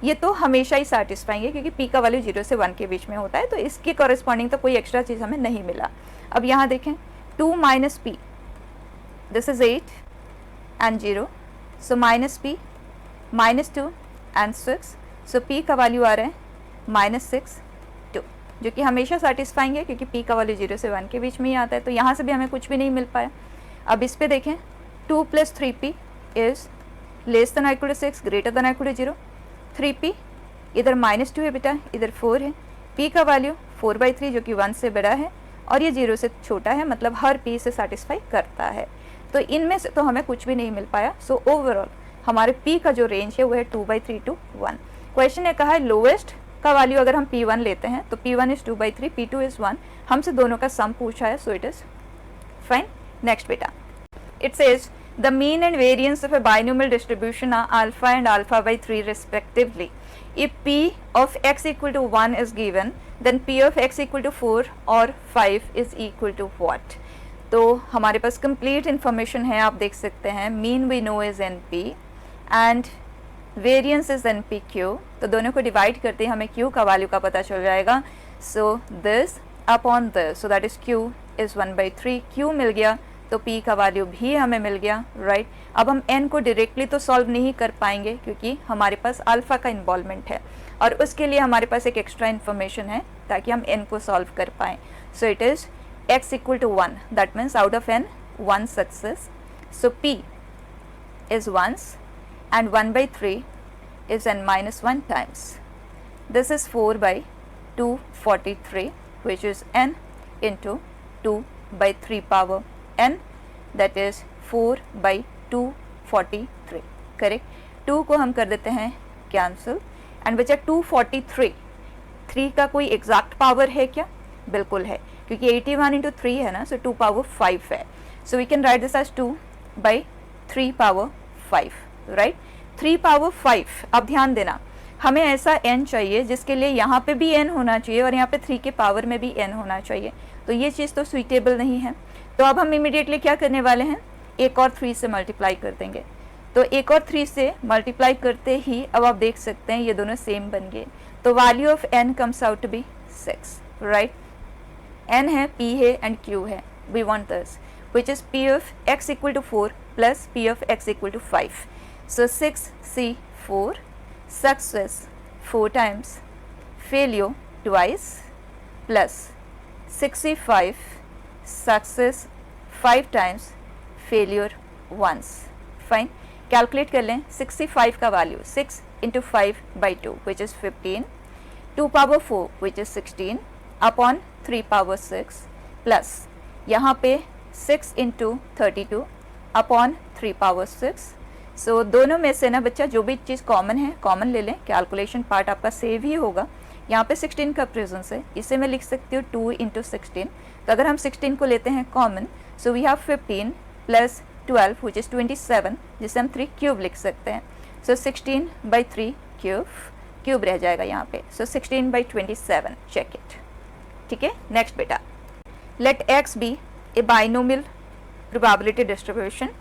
ये तो हमेशा ही सेटिस्फाइंग है, क्योंकि p का वैल्यू 0 से 1 के बीच में होता है, तो इसके कॉरेस्पॉन्डिंग तो कोई एक्स्ट्रा चीज़ हमें नहीं मिला। अब यहाँ देखें 2 minus p, this is 8 and 0, so minus p -2 and 6, so p का वैल्यू आ रहा है -6 2, जो कि हमेशा सेटिस्फाइंग है, क्योंकि p का वैल्यू 0 से 1 के बीच में ही आता है। तो यहाँ से भी हमें कुछ भी नहीं मिल पाया। अब इस पे देखें 2 + 3p is less than equal to 6, greater than equal to 0, 3p इधर -2 है बेटा, इधर 4 है, p का वैल्यू 4/3 जो कि 1 से बड़ा है, और ये 0 से छोटा है, मतलब हर p से सेटिस्फाई करता है। तो इनमें से तो हमें कुछ भी नहीं मिल पाया। सो ओवरऑल हमारे p का जो रेंज है वो है 2/3 to 1। क्वेश्चन ने कहा है लोवेस्ट का वैल्यू अगर हम p1 लेते हैं तो p1 इज 2/3, p2 इज 1, हमसे दोनों का सम पूछा है, so it is fine. Next बेटा, it says the mean and variance of a binomial distribution are alpha and alpha/3 respectively. If p of x equal to 1 is given, then p of x equal to 4 or 5 is equal to what? तो हमारे पास complete information है, आप देख सकते हैं। mean we know is np and variance is npq, तो दोनों को डिवाइड करते ही हमें q का वैल्यू का पता चल जाएगा। so this upon this, so that is q is 1/3, q मिल गया तो p का वैल्यू भी हमें मिल गया, राइट। अब हम n को डायरेक्टली तो सॉल्व नहीं कर पाएंगे, क्योंकि हमारे पास अल्फ़ा का इन्वॉल्वमेंट है, और उसके लिए हमारे पास एक एक्स्ट्रा इन्फॉर्मेशन है ताकि हम n को सॉल्व कर पाएँ। So it is x equal to 1, that means out of n 1 success, so p is 1s and 1/3 is n minus 1 times. This is 4/243, which is n into 2/3 power n, that is 4/243, correct. 2 को हम कर देते हैं cancel, and बचा 243, 3 का कोई exact power है क्या? बिल्कुल है, क्योंकि 81 into 3 है ना, सो 2 power 5 है, so we can write this as 2/3 power 5, right. 3 power 5, अब ध्यान देना, हमें ऐसा n चाहिए जिसके लिए यहाँ पे भी n होना चाहिए और यहाँ पे 3 के पावर में भी n होना चाहिए, तो ये चीज़ तो सुइटेबल नहीं है। तो अब हम इमीडिएटली क्या करने वाले हैं, एक और 3 से मल्टीप्लाई कर देंगे। तो एक और 3 से मल्टीप्लाई करते ही अब आप देख सकते हैं ये दोनों सेम बन गए, तो value of n comes out to be 6, right. n है, p है एंड q है, we want this which is p of x equal to 4 प्लस p of x equal to 5, so 6c4 success 4 times, failure twice, plus 65 success 5 times, failure once. Fine. Calculate कर लें 65 का value 6 into 5/2 which is 15, 2 power 4 which is 16 upon 3 power 6 plus यहाँ पे 6 into 32 upon 3 power 6। सो दोनों में से ना बच्चा जो भी चीज़ कॉमन है कॉमन ले लें, कैलकुलेशन पार्ट आपका सेव ही होगा। यहाँ पे 16 का प्रेजेंस है, इसे मैं लिख सकती हूँ 2 इंटू 16। तो अगर हम 16 को लेते हैं common, so we have 15 plus 12 which is 27, जिसे हम 3 क्यूब लिख सकते हैं। सो 16/3 क्यूब रह जाएगा यहाँ पे। सो 16/27, चेक इट। ठीक है, नेक्स्ट बेटा, let x be A binomial probability distribution.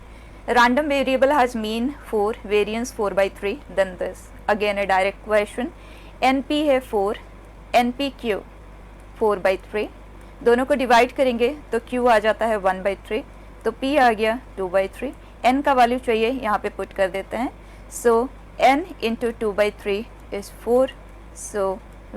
Random variable has mean 4, variance 4/3. Then this again a direct question. NP है 4, NPQ 4/3. दोनों को डिवाइड करेंगे तो Q आ जाता है 1/3, तो P आ गया 2/3। N का वैल्यू चाहिए, यहाँ पे पुट कर देते हैं। So N into 2/3 is 4. So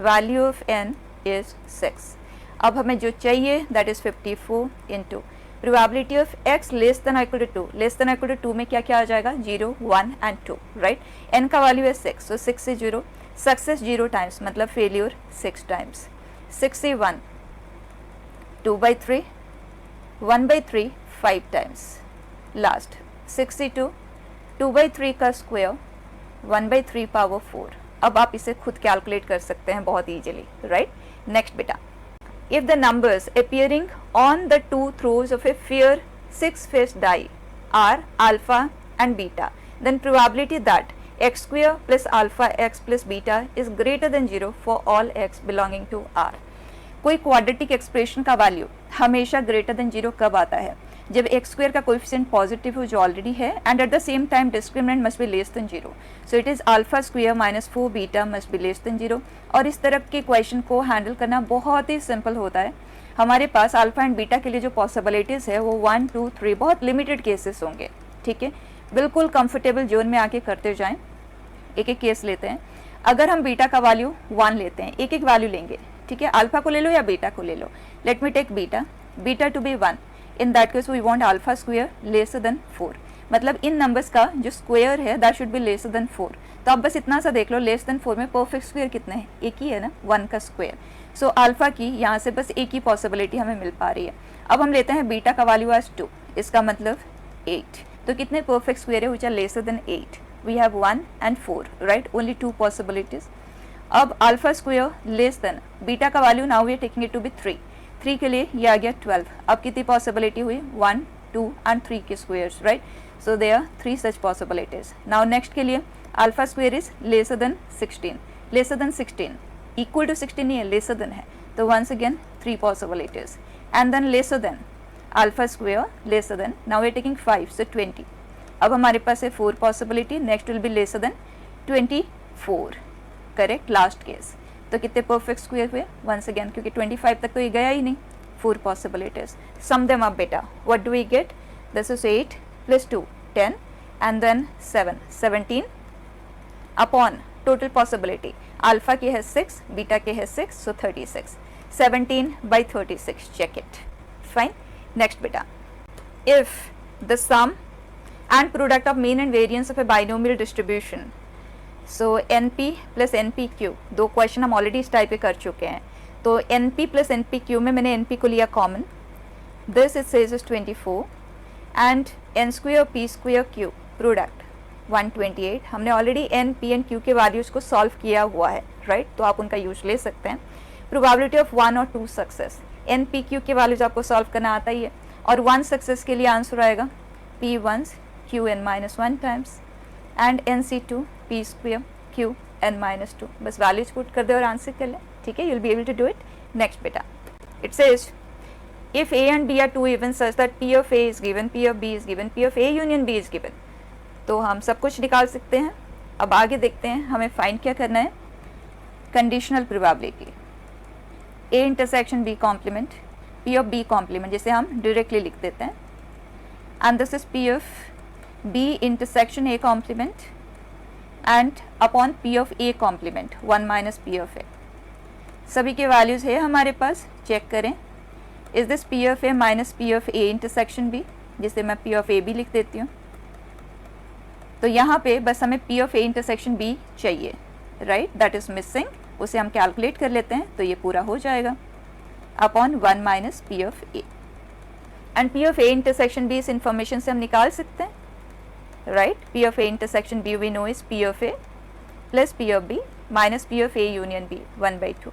value of N is 6. अब हमें जो चाहिए that is 54 into probability of x less than equal to 2। Less than equal to 2 में क्या क्या आ जाएगा, 0, 1 एंड 2, राइट। n का वैल्यू है 6, सो 6 से 0, सक्सेस 0 टाइम्स मतलब फेल्यूर 6 टाइम्स। 61 2/3, 1/3 5 टाइम्स, लास्ट 62 2/3 का स्क्वायर 1/3 पावर 4। अब आप इसे खुद कैलकुलेट कर सकते हैं बहुत ईजिली, राइट। नेक्स्ट बेटा, if the numbers appearing on the two throws of a fair 6-faced die are alpha and beta, then probability that x square plus alpha x plus beta is greater than 0 for all x belonging to R। कोई quadratic expression का value हमेशा greater than 0 कब आता है, जब x square का coefficient positive हो जो ऑलरेडी है, and at the same time discriminant must be less than 0। So it is alpha square minus 4 beta must be less than 0। और इस तरह के क्वेश्चन को हैंडल करना बहुत ही सिंपल होता है। हमारे पास अल्फा एंड बीटा के लिए जो पॉसिबिलिटीज़ है वो 1, 2, 3 बहुत लिमिटेड केसेस होंगे। ठीक है, बिल्कुल कंफर्टेबल जोन में आके करते जाएँ। एक एक केस लेते हैं। अगर हम बीटा का वैल्यू 1 लेते हैं, एक एक वैल्यू लेंगे, ठीक है, अल्फा को ले लो या बीटा को ले लो। Let me take beta to be 1। In that case we want alpha square lesser than 4, मतलब इन नंबर्स का जो स्क्वायर है that should be lesser than 4। तो आप बस इतना सा देख लो, लेस देन 4 में परफेक्ट स्क्वायर कितना है, एक ही है ना, 1 का स्क्वायर। सो अल्फा की यहाँ से बस एक ही पॉसिबिलिटी हमें मिल पा रही है। अब हम लेते हैं बीटा का वैल्यू एज 2, इसका मतलब 8। तो कितने परफेक्ट स्क्वायर है which are lesser than 8? We have 1 and 4, right, only 2 possibilities. अब alpha square less than beta का value, now we are taking it to be 3 के लिए ये आ गया 12। अब कितनी पॉसिबिलिटी हुई, 1, 2 एंड 3 के squares, right. So there are 3 such possibilities. Now next के लिए alpha square is lesser than 16, lesser than 16, equal to 16 नहीं है, लेसर देन है, तो once again 3 possibilities. And then lesser than alpha square lesser than, now we are taking 5, so 20। अब हमारे पास है 4 possibility, next will be lesser than 24, correct, last case. तो कितने परफेक्ट स्क्वायर हुए, वंस अगेन, क्योंकि 25 तक तो ये गया ही नहीं, 4 पॉसिबिलिटीज। सम देम अप बेटा, what do we get, this is 8 plus 2 10 and then 7 17 upon total possibility alpha की है 6, बीटा के है 6, so 36, 17/36, check it, fine. Next बेटा, if the sum and product of mean and variance of a binomial distribution, so NP plus NPQ, दो question हम already इस type के कर चुके हैं। तो NP plus NPQ में मैंने NP को लिया common, this it says is 24 and N square P square Q product 128। हमने already N P and Q के वैल्यूज़ को सॉल्व किया हुआ है, राइट, तो आप उनका यूज ले सकते हैं। प्रोबेबिलिटी ऑफ 1 और 2 सक्सेस, N P Q के वैल्यूज आपको सॉल्व करना आता ही है, और 1 सक्सेस के लिए आंसर आएगा P1 Qn-1 times and NC2 P square Qn-2, बस वैल्यूज पुट कर दे और आंसर कर ले, ठीक है, you'll be able to do it. Next बेटा, it says if A and B are two even such that P of A is given, P of B is given, P of A union B is given, तो हम सब कुछ निकाल सकते हैं। अब आगे देखते हैं हमें फाइंड क्या करना है, conditional probability A intersection B complement, P of B complement, जिसे हम डायरेक्टली लिख देते हैं, and this is P of B intersection A complement and upon P of A complement 1 minus P of A। सभी के वैल्यूज़ है हमारे पास, check करें। Is this P of A minus P of A intersection B, जिसे मैं P of A भी लिख देती हूँ। तो यहाँ पे बस हमें P of A intersection B चाहिए, राइट, दैट इज मिसिंग उसे हम कैलकुलेट कर लेते हैं तो ये पूरा हो जाएगा upon 1 minus P of A, and P of A intersection B इस इंफॉर्मेशन से हम निकाल सकते हैं, right. P of A intersection B we know is P of A plus P of B minus P of A union B 1/2।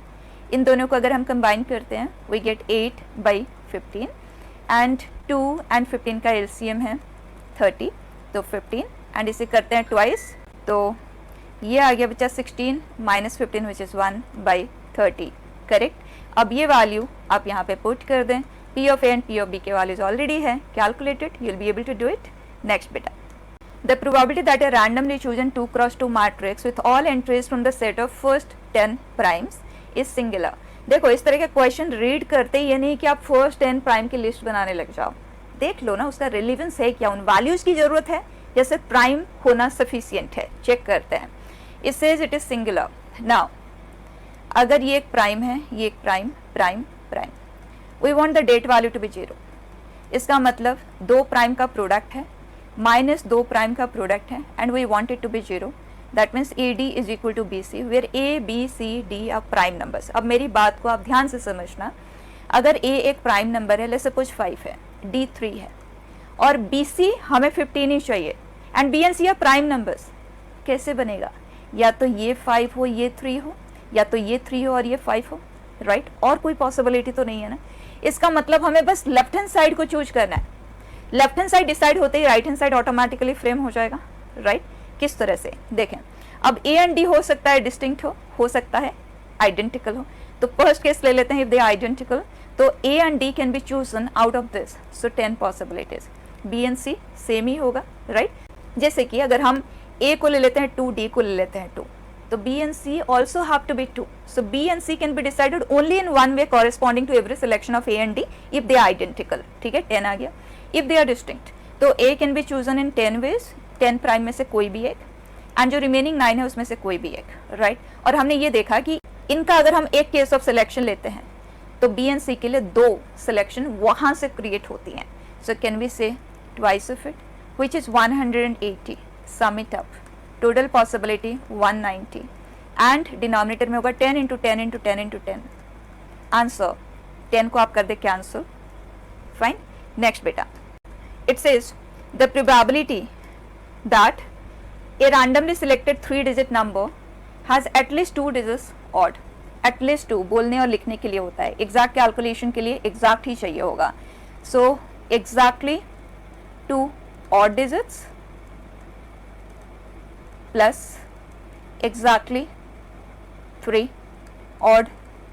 इन दोनों को अगर हम कंबाइन करते हैं वी गेट 8/15 एंड 2 and 15 का एलसीएम है 30, तो 15 एंड इसे करते हैं ट्वाइस, तो ये आ गया बच्चा 16 माइनस 15 विच इज़ 1/30, करेक्ट। अब ये वैल्यू आप यहाँ पे पुट कर दें, p of A and P of b के वैल्यूज ऑलरेडी है calculated, you will be able to do it. Next बेटा, the probability that a randomly chosen 2x2 matrix with all entries from the set of first 10 primes is singular. देखो इस तरह के question read करते ये नहीं कि आप फर्स्ट 10 प्राइम की लिस्ट बनाने लग जाओ, देख लो ना उसका रिलेवेंस है क्या, उन वैल्यूज की जरूरत है या सिर्फ प्राइम होना सफिशिएंट है, चेक करते हैं। It says it is singular. Now अगर ये एक प्राइम है, ये एक prime prime prime, we want the det value to be 0, इसका मतलब 2 प्राइम का प्रोडक्ट है माइनस 2 प्राइम का प्रोडक्ट है and we want it to be 0, that means AD is equal to BC where A, B, C, D are prime numbers. अब मेरी बात को आप ध्यान से समझना, अगर A एक प्राइम नंबर है, लेट्स सपोज 5 है, D 3 है और BC हमें 15 ही चाहिए and B and C are prime numbers, कैसे बनेगा? या तो ये 5 हो ये 3 हो, या तो ये 3 हो और ये 5 हो, राइट और कोई पॉसिबिलिटी तो नहीं है ना। इसका मतलब हमें बस लेफ्ट हैंड साइड को चूज करना है, लेफ्ट हैंड साइड डिसाइड होते ही right hand side automatically frame हो जाएगा, राइट। किस तरह से देखें, अब A एंड D हो सकता है डिस्टिंक्ट हो सकता है आइडेंटिकल हो, तो फर्स्ट केस ले लेते हैं, इफ दे आर आइडेंटिकल तो A and D can be chosen out of this, so 10 possibilities. B and C same ही होगा, राइट। जैसे कि अगर हम A को ले लेते हैं 2, D को ले लेते हैं 2, तो B and C also have to be 2. So B and C can be decided only in one way corresponding to every selection of A and D if they are identical. ठीक है, 10 आ गया। If they are distinct, तो A can be chosen in 10 ways, 10 prime में से कोई भी एक, and जो रिमेनिंग 9 है उसमें से कोई भी एक, राइट। और हमने ये देखा कि इनका अगर हम एक केस ऑफ सिलेक्शन लेते हैं तो B and C के लिए 2 सिलेक्शन वहाँ से क्रिएट होती हैं। So can we say twice of it, which is 180. Sum it up. Total possibility 190 and denominator में होगा 10 इंटू 10 इंटू 10 इंटू 10। आंसर 10 को आप कर दे कैंसिल, फाइन। नेक्स्ट बेटा, it says the probability that a randomly selected 3-digit number has at least 2 digits odd. At least 2 बोलने और लिखने के लिए होता है, एग्जैक्ट कैलकुलेशन के लिए एग्जैक्ट ही चाहिए होगा। So exactly 2 odd digits plus exactly 3 odd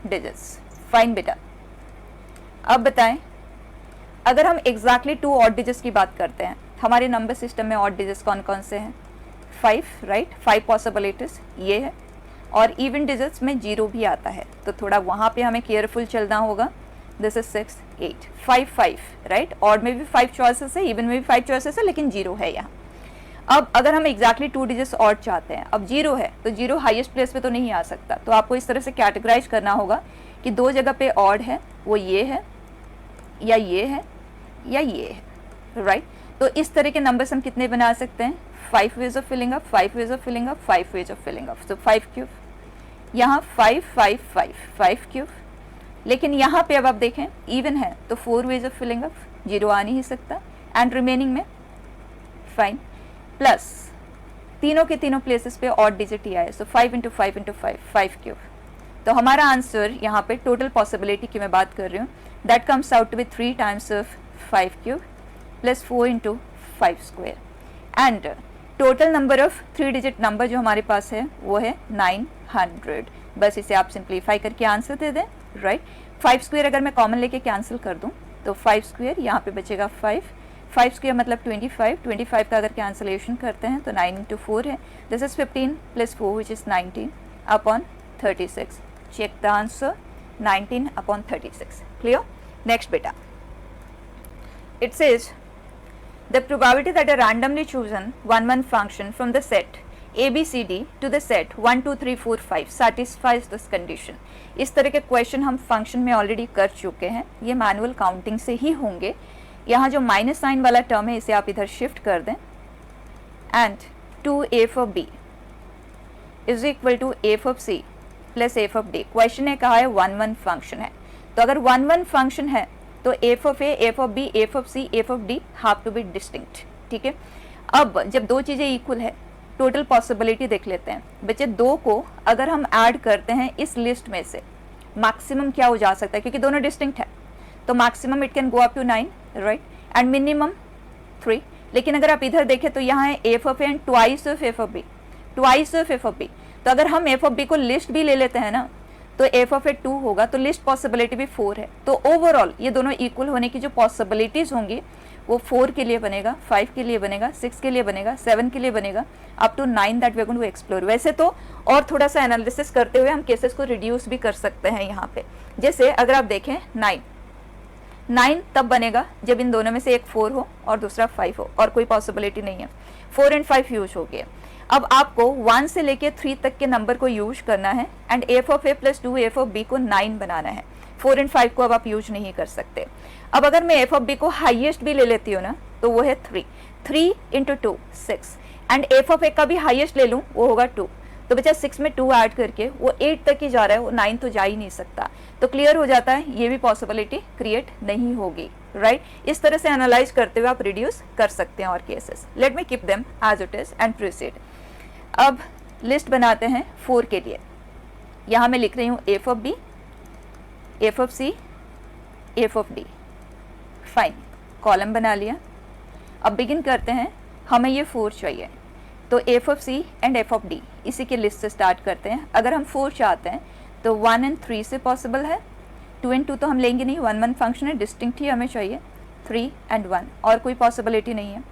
digits, fine बेटा। अब बताएं, अगर हम exactly 2 odd digits की बात करते हैं, हमारे नंबर सिस्टम में odd digits कौन कौन से हैं? 5, राइट, 5 पॉसिबिलिटीज ये है, और इवन डिजिट्स में 0 भी आता है, तो थोड़ा वहाँ पे हमें केयरफुल चलना होगा। This is 6, 8, 5, 5, right. ऑड में भी 5 चॉइसेस है, इवन में भी 5 चॉइसेस है, लेकिन 0 है यहाँ। अब अगर हम एग्जैक्टली 2 digits ऑड चाहते हैं, अब 0 है तो 0 हाईएस्ट प्लेस पे तो नहीं आ सकता, तो आपको इस तरह से कैटेगराइज करना होगा कि 2 जगह पे ऑड है, वो ये है या ये है या ये है, राइट। तो इस तरह के नंबर्स हम कितने बना सकते हैं? 5 ways of filling up, 5 ways of filling up, 5 ways of filling up, so 5 cube. यहाँ 5, 5, 5, 5 क्यूब। लेकिन यहाँ पे अब आप देखें इवन है तो 4 ways of filling up, 0 आ नहीं सकता, एंड रिमेनिंग में फाइन प्लस तीनों के तीनों प्लेसेस पे ऑड डिजिट ही आए, सो 5 इंटू 5 इंटू 5, 5 क्यूब। तो हमारा आंसर यहाँ पे टोटल पॉसिबिलिटी की मैं बात कर रही हूँ, that comes out to be 3 times of 5 cube plus 4 into 5 square, and total number of 3 digit number जो हमारे पास है वो है 900। बस इसे आप सिंप्लीफाई करके आंसर दे दें, राइट। 5 स्क्वायर अगर मैं कॉमन लेके कैंसिल कर दूँ तो 5 स्क्वायर यहाँ पे बचेगा 5 स्क्वायर मतलब 25 का अगर कैंसिलेशन करते हैं तो 9 इंटू 4 है, this is 15 plus 4 which is 19 upon 36। Check the answer, 19 upon 36, clear. Next बेटा, it says the probability that a randomly chosen 1 function from the set ABCD to the set 1 2 3 4 5 satisfies this condition. इस तरह के question हम function में already कर चुके हैं, ये मैनुअल काउंटिंग से ही होंगे। यहाँ जो माइनस साइन वाला टर्म है इसे आप इधर शिफ्ट कर दें, and 2a for b is equal to a for c plus F of D. Question ने कहा है 1 1 फंक्शन है, तो अगर 1 1 फंक्शन है तो F of A, F of B, F of C, F of D have to be distinct. ठीक है, अब जब दो चीज़ें इक्वल है, टोटल पॉसिबिलिटी देख लेते हैं बच्चे। दो को अगर हम ऐड करते हैं इस लिस्ट में से, मैक्सिमम क्या हो जा सकता है, क्योंकि दोनों डिस्टिंक्ट है, तो maximum it can go up to 9, right, and minimum 3। लेकिन अगर आप इधर देखें तो यहाँ है F of A and twice of F of B, twice of F of B. तो अगर हम एफ ऑफ बी को लिस्ट भी ले लेते हैं ना, तो एफ ऑफ ए 2 होगा, तो लिस्ट पॉसिबिलिटी भी 4 है। तो ओवरऑल ये दोनों इक्वल होने की जो पॉसिबिलिटीज होंगी वो 4 के लिए बनेगा, 5 के लिए बनेगा, 6 के लिए बनेगा, 7 के लिए बनेगा, up to 9 that we are going to explore. वैसे तो और थोड़ा सा एनालिसिस करते हुए हम केसेस को रिड्यूस भी कर सकते हैं यहाँ पे। जैसे अगर आप देखें 9 तब बनेगा जब इन दोनों में से एक 4 हो और दूसरा 5 हो, और कोई पॉसिबिलिटी नहीं है। 4 एंड 5 यूज हो गए। अब आपको 1 से लेके 3 तक के नंबर को यूज करना है and F of A plus 2 F of B को 9 बनाना है। 4 एंड 5 को अब आप यूज नहीं कर सकते। अब अगर मैं एफ ऑफ बी को हाईएस्ट भी ले लेती हूँ ना, तो वो है 3 इंटू 2 6, एंड एफ ऑफ ए का भी हाईएस्ट ले लूँ वो होगा 2। तो बच्चा 6 में 2 ऐड करके वो 8 तक ही जा रहा है, वो 9 तो जा ही नहीं सकता। तो क्लियर हो जाता है ये भी पॉसिबिलिटी क्रिएट नहीं होगी, राइट। इस तरह से एनालाइज करते हुए आप रिड्यूस कर सकते हैं और cases. Let me keep them as it is and proceed. अब लिस्ट बनाते हैं 4 के लिए। यहाँ मैं लिख रही हूँ F of B, F of C, F of D. Fine, column बना लिया। अब बिगिन करते हैं, हमें ये 4 चाहिए, तो F of C and F of D इसी के लिस्ट से स्टार्ट करते हैं। अगर हम 4 चाहते हैं तो 1 एंड 3 से पॉसिबल है, 2 एंड 2 तो हम लेंगे नहीं, 1 1 फंक्शन है, डिस्टिंक्ट ही हमें चाहिए। 3 एंड 1 और कोई पॉसिबिलिटी नहीं है।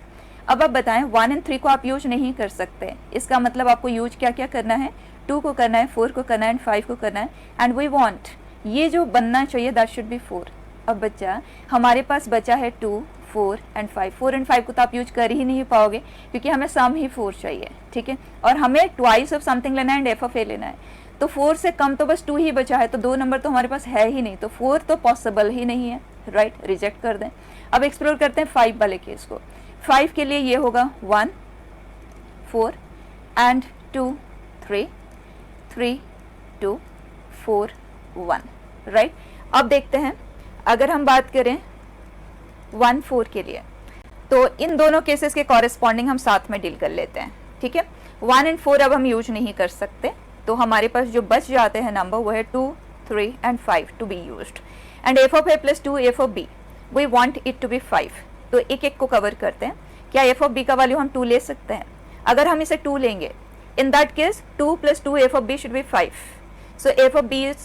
अब आप बताएं 1 एंड 3 को आप यूज नहीं कर सकते, इसका मतलब आपको यूज क्या क्या करना है, 2 को करना है, 4 को करना है एंड 5 को करना है, एंड वी वांट ये जो बनना चाहिए दैट शुड बी 4। अब बच्चा हमारे पास बचा है 2, 4 एंड 5। 4 एंड 5 को तो आप यूज कर ही नहीं पाओगे क्योंकि हमें सम ही 4 चाहिए, ठीक है, और हमें ट्वाइस ऑफ समथिंग लेना है एंड एफ ऑफ ए लेना है। तो 4 से कम तो बस 2 ही बचा है, तो 2 नंबर तो हमारे पास है ही नहीं, तो 4 तो पॉसिबल ही नहीं है, राइट, रिजेक्ट कर दें। अब एक्सप्लोर करते हैं 5 वाले केस को। 5 के लिए ये होगा 1 4 एंड 2 3 3 2 4 1, राइट। अब देखते हैं अगर हम बात करें 1 4 के लिए, तो इन दोनों केसेस के कॉरेस्पॉन्डिंग हम साथ में डील कर लेते हैं, ठीक है। 1 एंड 4 अब हम यूज नहीं कर सकते, तो हमारे पास जो बच जाते हैं नंबर वो है 2 3 and 5 to be used, and F of A plus 2 F of B we want it to be 5। तो एक एक को कवर करते हैं। क्या एफ ऑफ बी का वैल्यू हम 2 ले सकते हैं? अगर हम इसे 2 लेंगे, in that case 2 + 2 F of B should be 5। So F of B is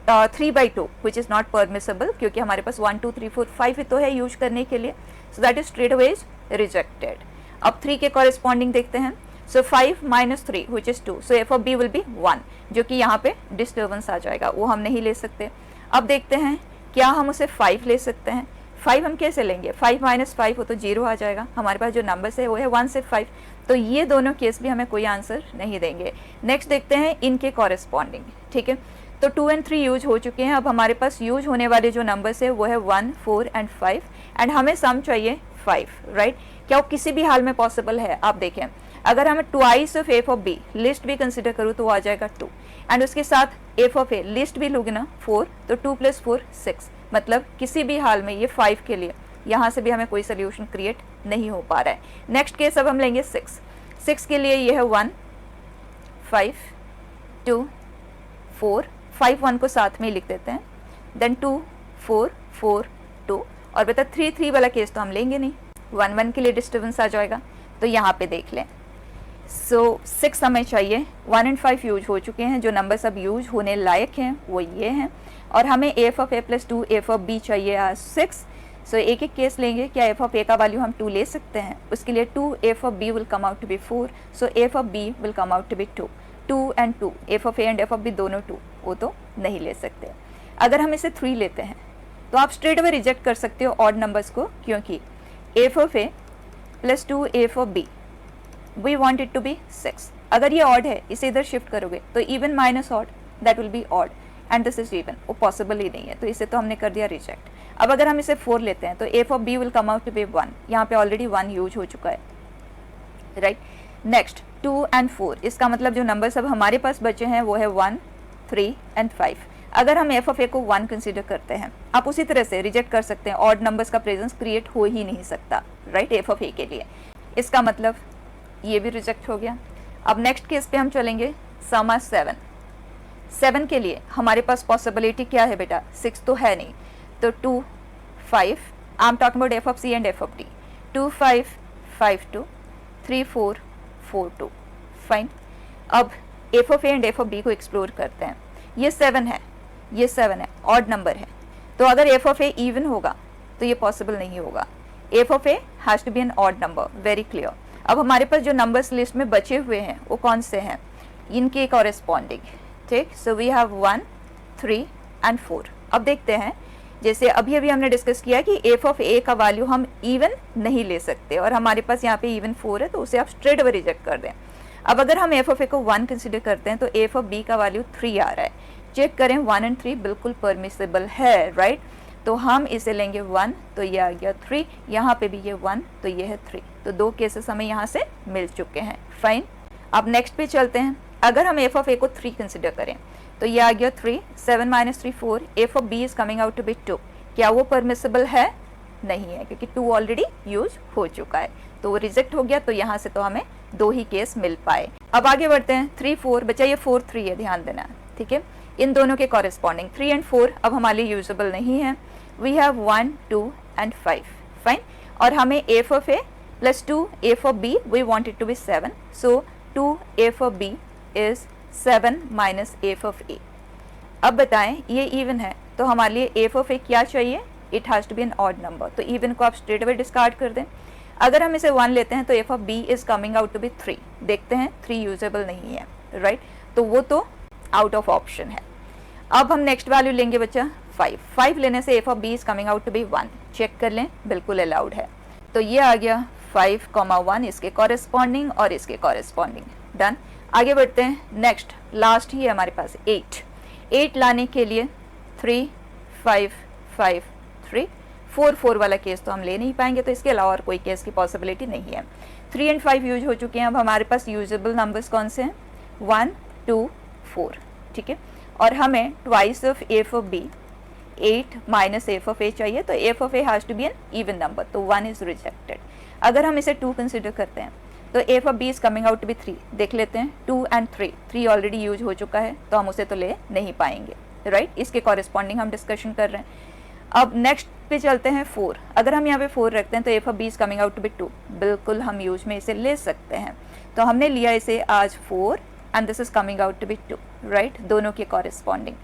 3/2 which is not permissible, क्योंकि हमारे पास 1 2 3 4 5 तो है यूज करने के लिए, so that is straight away is rejected. अब 3 के कॉरेस्पॉन्डिंग देखते हैं। So 5 - 3 which is 2, so F of B will be 1, जो कि यहाँ पे डिस्टर्बेंस आ जाएगा, वो हम नहीं ले सकते। अब देखते हैं क्या हम उसे 5 ले सकते हैं। 5 हम कैसे लेंगे? 5 - 5 हो तो 0 आ जाएगा। हमारे पास जो नंबर्स है वो है 1 से 5, तो ये दोनों केस भी हमें कोई आंसर नहीं देंगे। नेक्स्ट देखते हैं इनके कॉरेस्पॉन्डिंग, ठीक है। तो 2 एंड 3 यूज हो चुके हैं। अब हमारे पास यूज होने वाले जो नंबर्स है वो है 1 4 एंड 5, एंड हमें सम चाहिए 5, राइट। क्या वो किसी भी हाल में पॉसिबल है? आप देखें, अगर हमें twice of F of B list भी कंसिडर करूँ तो आ जाएगा 2, एंड उसके साथ एफ ऑफ ए लिस्ट भी लोगे ना 4, तो 2 + 4 6, मतलब किसी भी हाल में ये 5 के लिए यहाँ से भी हमें कोई सोल्यूशन क्रिएट नहीं हो पा रहा है। नेक्स्ट केस अब हम लेंगे 6 के लिए ये है 1 5 2 4 5 1 को साथ में ही लिख देते हैं, देन 2 4 4 2, और बता 3 3 वाला केस तो हम लेंगे नहीं, 1 1 के लिए डिस्टर्बेंस आ जाएगा। तो यहाँ पे देख लें, सो 6 हमें चाहिए। 1 एंड 5 यूज हो चुके हैं, जो नंबर्स अब यूज होने लायक हैं वो ये हैं, और हमें F of A plus 2 F of B चाहिए आज 6। सो एक एक केस लेंगे। क्या एफ ऑफ ए का वैल्यू हम 2 ले सकते हैं? उसके लिए 2 F of B will come out to be 4, so F of B will come out to be 2 2 and 2, F of A and F of B दोनों 2, वो तो नहीं ले सकते। अगर हम इसे 3 लेते हैं तो आप स्ट्रेट अवे रिजेक्ट कर सकते हो ऑड नंबर्स को, क्योंकि F of A plus 2 F of B we want it to be 6। अगर ये ऑड है, इसे इधर शिफ्ट करोगे तो even minus odd that will be odd, and this is even, वो पॉसिबल ही नहीं है, तो इसे तो हमने कर दिया रिजेक्ट। अब अगर हम इसे 4 लेते हैं तो F of B will come out to be 1, यहाँ पे ऑलरेडी 1 यूज हो चुका है, राइट। नेक्स्ट 2 एंड 4, इसका मतलब जो नंबर्स अब हमारे पास बचे हैं वो है 1 3 एंड 5। अगर हम एफ ऑफ ए को 1 कंसिडर करते हैं, आप उसी तरह से रिजेक्ट कर सकते हैं, ऑड नंबर्स का प्रेजेंस क्रिएट हो ही नहीं सकता, राइट, एफ ऑफ ए के लिए। इसका मतलब ये भी रिजेक्ट हो गया। अब नेक्स्ट केस पे हम चलेंगे, सम ऑफ 7। 7 के लिए हमारे पास पॉसिबिलिटी क्या है बेटा, 6 तो है नहीं, तो 2 5, I am talking about f of C and F of d, 2 5 5 2 3 4 4 2, fine. अब f of A and F of d को एक्सप्लोर करते हैं। ये 7 है, ये 7 है, ऑड नंबर है, तो अगर एफ ऑफ ए इवन होगा तो ये पॉसिबल नहीं होगा। F of A has to be an odd number, very clear. अब हमारे पास जो नंबर्स लिस्ट में बचे हुए हैं वो कौन से हैं, इनके कॉरेस्पॉन्डिंग, ठीक। So we have 1 3 and 4। अब देखते हैं, जैसे अभी अभी हमने डिस्कस किया कि एफ ऑफ ए का वैल्यू हम इवन नहीं ले सकते, और हमारे पास यहाँ पे इवन 4 है, तो उसे आप स्ट्रेट अवे रिजेक्ट कर दें। अब अगर हम एफ ऑफ ए को 1 कंसिडर करते हैं तो एफ ऑफ बी का वैल्यू 3 आ रहा है। चेक करें, 1 एंड 3 बिल्कुल परमिसेबल है, राइट। तो हम इसे लेंगे 1, तो ये आ गया 3, यहाँ पे भी ये 1, तो ये है 3। तो 2 केसेस हमें यहाँ से मिल चुके हैं, फाइन। अब नेक्स्ट पे चलते हैं। अगर हम एफ ऑफ ए को 3 कंसिडर करें तो ये आ गया 3, 7 - 3 4, F of B is coming out to be 2। क्या वो परमिसेबल है? नहीं है, क्योंकि 2 ऑलरेडी यूज हो चुका है, तो वो रिजेक्ट हो गया। तो यहाँ से तो हमें 2 ही केस मिल पाए। अब आगे बढ़ते हैं, 3 4, बच्चा ये 4 3 है, ध्यान देना, ठीक है। इन दोनों के कॉरेस्पॉन्डिंग 3 एंड 4 अब हमारे लिए यूजेबल नहीं है। We have 1 2 and 5, fine. और हमें F of A plus 2 F of B, we want it to be 7, so 2 F of B is 7 minus f of a. अब बताएं, ये इवन है, तो हमारे लिए एफ ऑफ ए क्या चाहिए, it has to be an odd number. तो इवन को आप स्ट्रेट अवे डिस्कार्ड कर दें। अगर हम इसे 1 लेते हैं तो F of B is coming out to be 3। देखते हैं 3 यूजेबल नहीं है, राइट, तो वो तो आउट ऑफ ऑप्शन है। अब हम नेक्स्ट वैल्यू लेंगे बच्चा 5। 5 लेने से F of B is coming out to be 1। Check कर लें, बिल्कुल अलाउड है। तो ये आ गया 5, 1 इसके कॉरेस्पॉन्डिंग और इसके कॉरेस्पॉन्डिंग, डन। आगे बढ़ते हैं, नेक्स्ट लास्ट ही है हमारे पास 8। 8 लाने के लिए 3 5 5 3, 4 4 वाला केस तो हम ले नहीं पाएंगे, तो इसके अलावा और कोई केस की पॉसिबिलिटी नहीं है। 3 एंड 5 यूज हो चुके हैं। अब हमारे पास यूजेबल नंबर्स कौन से हैं, 1 2 4, ठीक है। और हमें twice of F of b 8 minus f of a चाहिए, तो F of A has to be an even number, तो 1 इज रिजेक्टेड। अगर हम इसे 2 कंसिडर करते हैं तो F of B is coming out to be 3। देख लेते हैं, 2 एंड 3, 3 ऑलरेडी यूज हो चुका है, तो हम उसे तो ले नहीं पाएंगे, राइट। इसके कॉरेस्पॉन्डिंग हम डिस्कशन कर रहे हैं। अब नेक्स्ट पे चलते हैं 4। अगर हम यहाँ पे 4 रखते हैं तो F of B is coming out to be 2। बिल्कुल हम यूज में इसे ले सकते हैं, तो हमने लिया इसे आज 4 and this is coming out to be 2, right, दोनों के कॉरेस्पॉन्डिंग।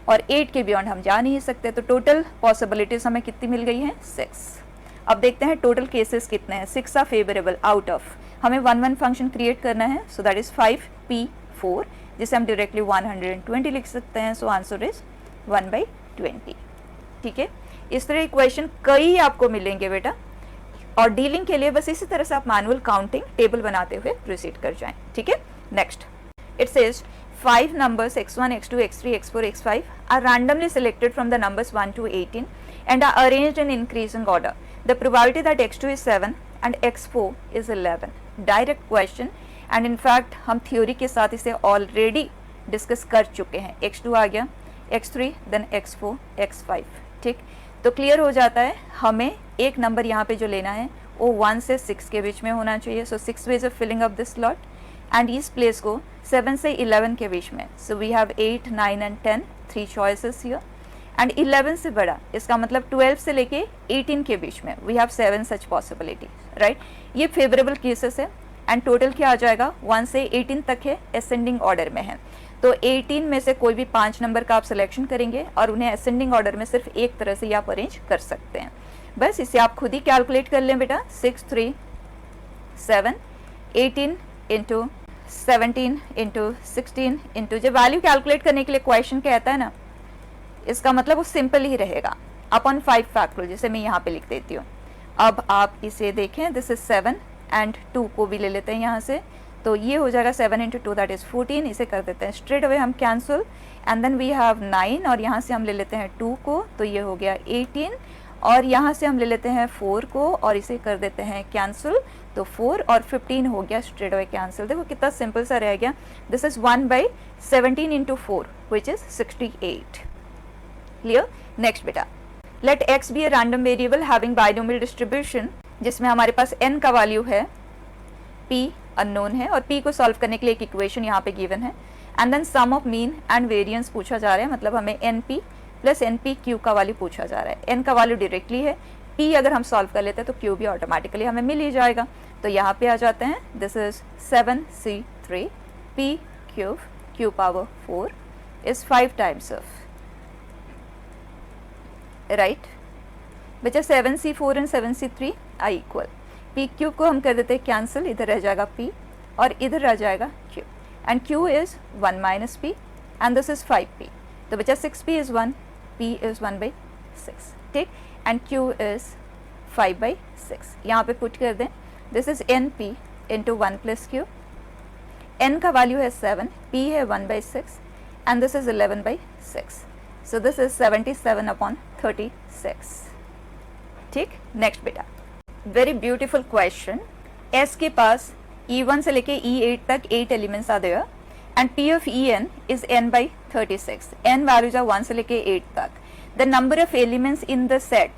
और 8 के बियॉन्ड हम जा नहीं सकते, तो टोटल पॉसिबिलिटीज हमें कितनी मिल गई हैं, 6। अब देखते हैं टोटल केसेस कितने हैं। 6 आर फेवरेबल आउट ऑफ, हमें 1 1 फंक्शन क्रिएट करना है, सो दैट इज 5p4, जिसे हम डायरेक्टली 120 लिख सकते हैं। सो आंसर इज 1/20, ठीक है। इस तरह इक्वेशन कई आपको मिलेंगे बेटा, और डीलिंग के लिए बस इसी तरह से आप मैनुअल काउंटिंग टेबल बनाते हुए प्रोसीड कर जाएं, ठीक है। Next it says 5 numbers x1 x2 x3 x4 x5 are randomly selected from the numbers 1 to 18 and are arranged in increasing order. The probability that x2 is 7 and x4 is 11. Direct question, and in fact हम theory के साथ इसे already discuss कर चुके हैं। x2 आ गया, x3 then x4 x5, ठीक। तो क्लियर हो जाता है, हमें एक नंबर यहाँ पे जो लेना है वो 1 से 6 के बीच में होना चाहिए। So 6 ways of filling up this slot, and इस प्लेस को 7 से 11 के बीच में। So we have 8 9 and 10, 3 choices here. And 11 से बड़ा, इसका मतलब 12 से लेके 18 के बीच में we have 7 such possibility, right. ये फेवरेबल केसेस है, एंड टोटल क्या आ जाएगा, 1 से 18 तक है, असेंडिंग ऑर्डर में है। तो 18 में से कोई भी 5 नंबर का आप सिलेक्शन करेंगे और उन्हें असेंडिंग ऑर्डर में सिर्फ एक तरह से आप अरेंज कर सकते हैं। बस इसे आप खुद ही कैलकुलेट कर लें बेटा, 6 3 7 18 इंटू 17 इंटू 16 इंटू, जब वैल्यू कैलकुलेट करने के लिए क्वेश्चन कहता है ना, इसका मतलब वो सिंपल ही रहेगा, अपॉन 5 फैक्टोरियल, जैसे मैं यहाँ पे लिख देती हूँ। अब आप इसे देखें, दिस इज 7 एंड 2 को भी ले लेते हैं यहाँ से, तो ये हो जाएगा 7 इंटू 2 दैट इज 14। इसे कर देते हैं स्ट्रेट अवे हम cancel, and then we have 9, और यहाँ से हम ले लेते हैं 2 को, तो ये हो गया 18, और यहाँ से हम ले लेते हैं 4 को और इसे कर देते हैं कैंसिल, तो 4 और 15 हो गया स्ट्रेट अवे कैंसिल। देखो कितना सिंपल सा रह गया। This is 1/17 into 4 which is 68। Clear. Next बेटा, let x be a random variable having binomial distribution, जिसमें हमारे पास n का वैल्यू है, p अननोन है और p को सॉल्व करने के लिए एक इक्वेशन यहाँ पे गिवन है, and then sum of mean and variance पूछा जा रहा है, मतलब हमें np प्लस npq का वैल्यू पूछा जा रहा है। n का वैल्यू डायरेक्टली है, p अगर हम सॉल्व कर लेते हैं तो q भी ऑटोमेटिकली हमें मिल ही जाएगा। तो यहाँ पे आ जाते हैं, this is 7c3 p cube q power 4 is 5 times of, right बच्चा 7c4 and 7c3 I equal, p cube को हम कर देते हैं कैंसिल, इधर रह जाएगा p और इधर रह जाएगा q, and q is 1 minus p and this is 5p। तो बच्चा 6p इज 1, p इज 1/6, ठीक, एंड q इज 5/6। यहाँ पे पुट कर दें, this is np into 1 plus q, n का वैल्यू है 7, p है 1/6 and this is 11/6, so this is 77/36। ठीक। नेक्स्ट बेटा, वेरी ब्यूटीफुल क्वेश्चन। S के पास E1 से लेके E8 तक 8 एलिमेंट्स आ देगा and P of En is n/36, n values are 1 से लेके 8 तक। The number of elements in the set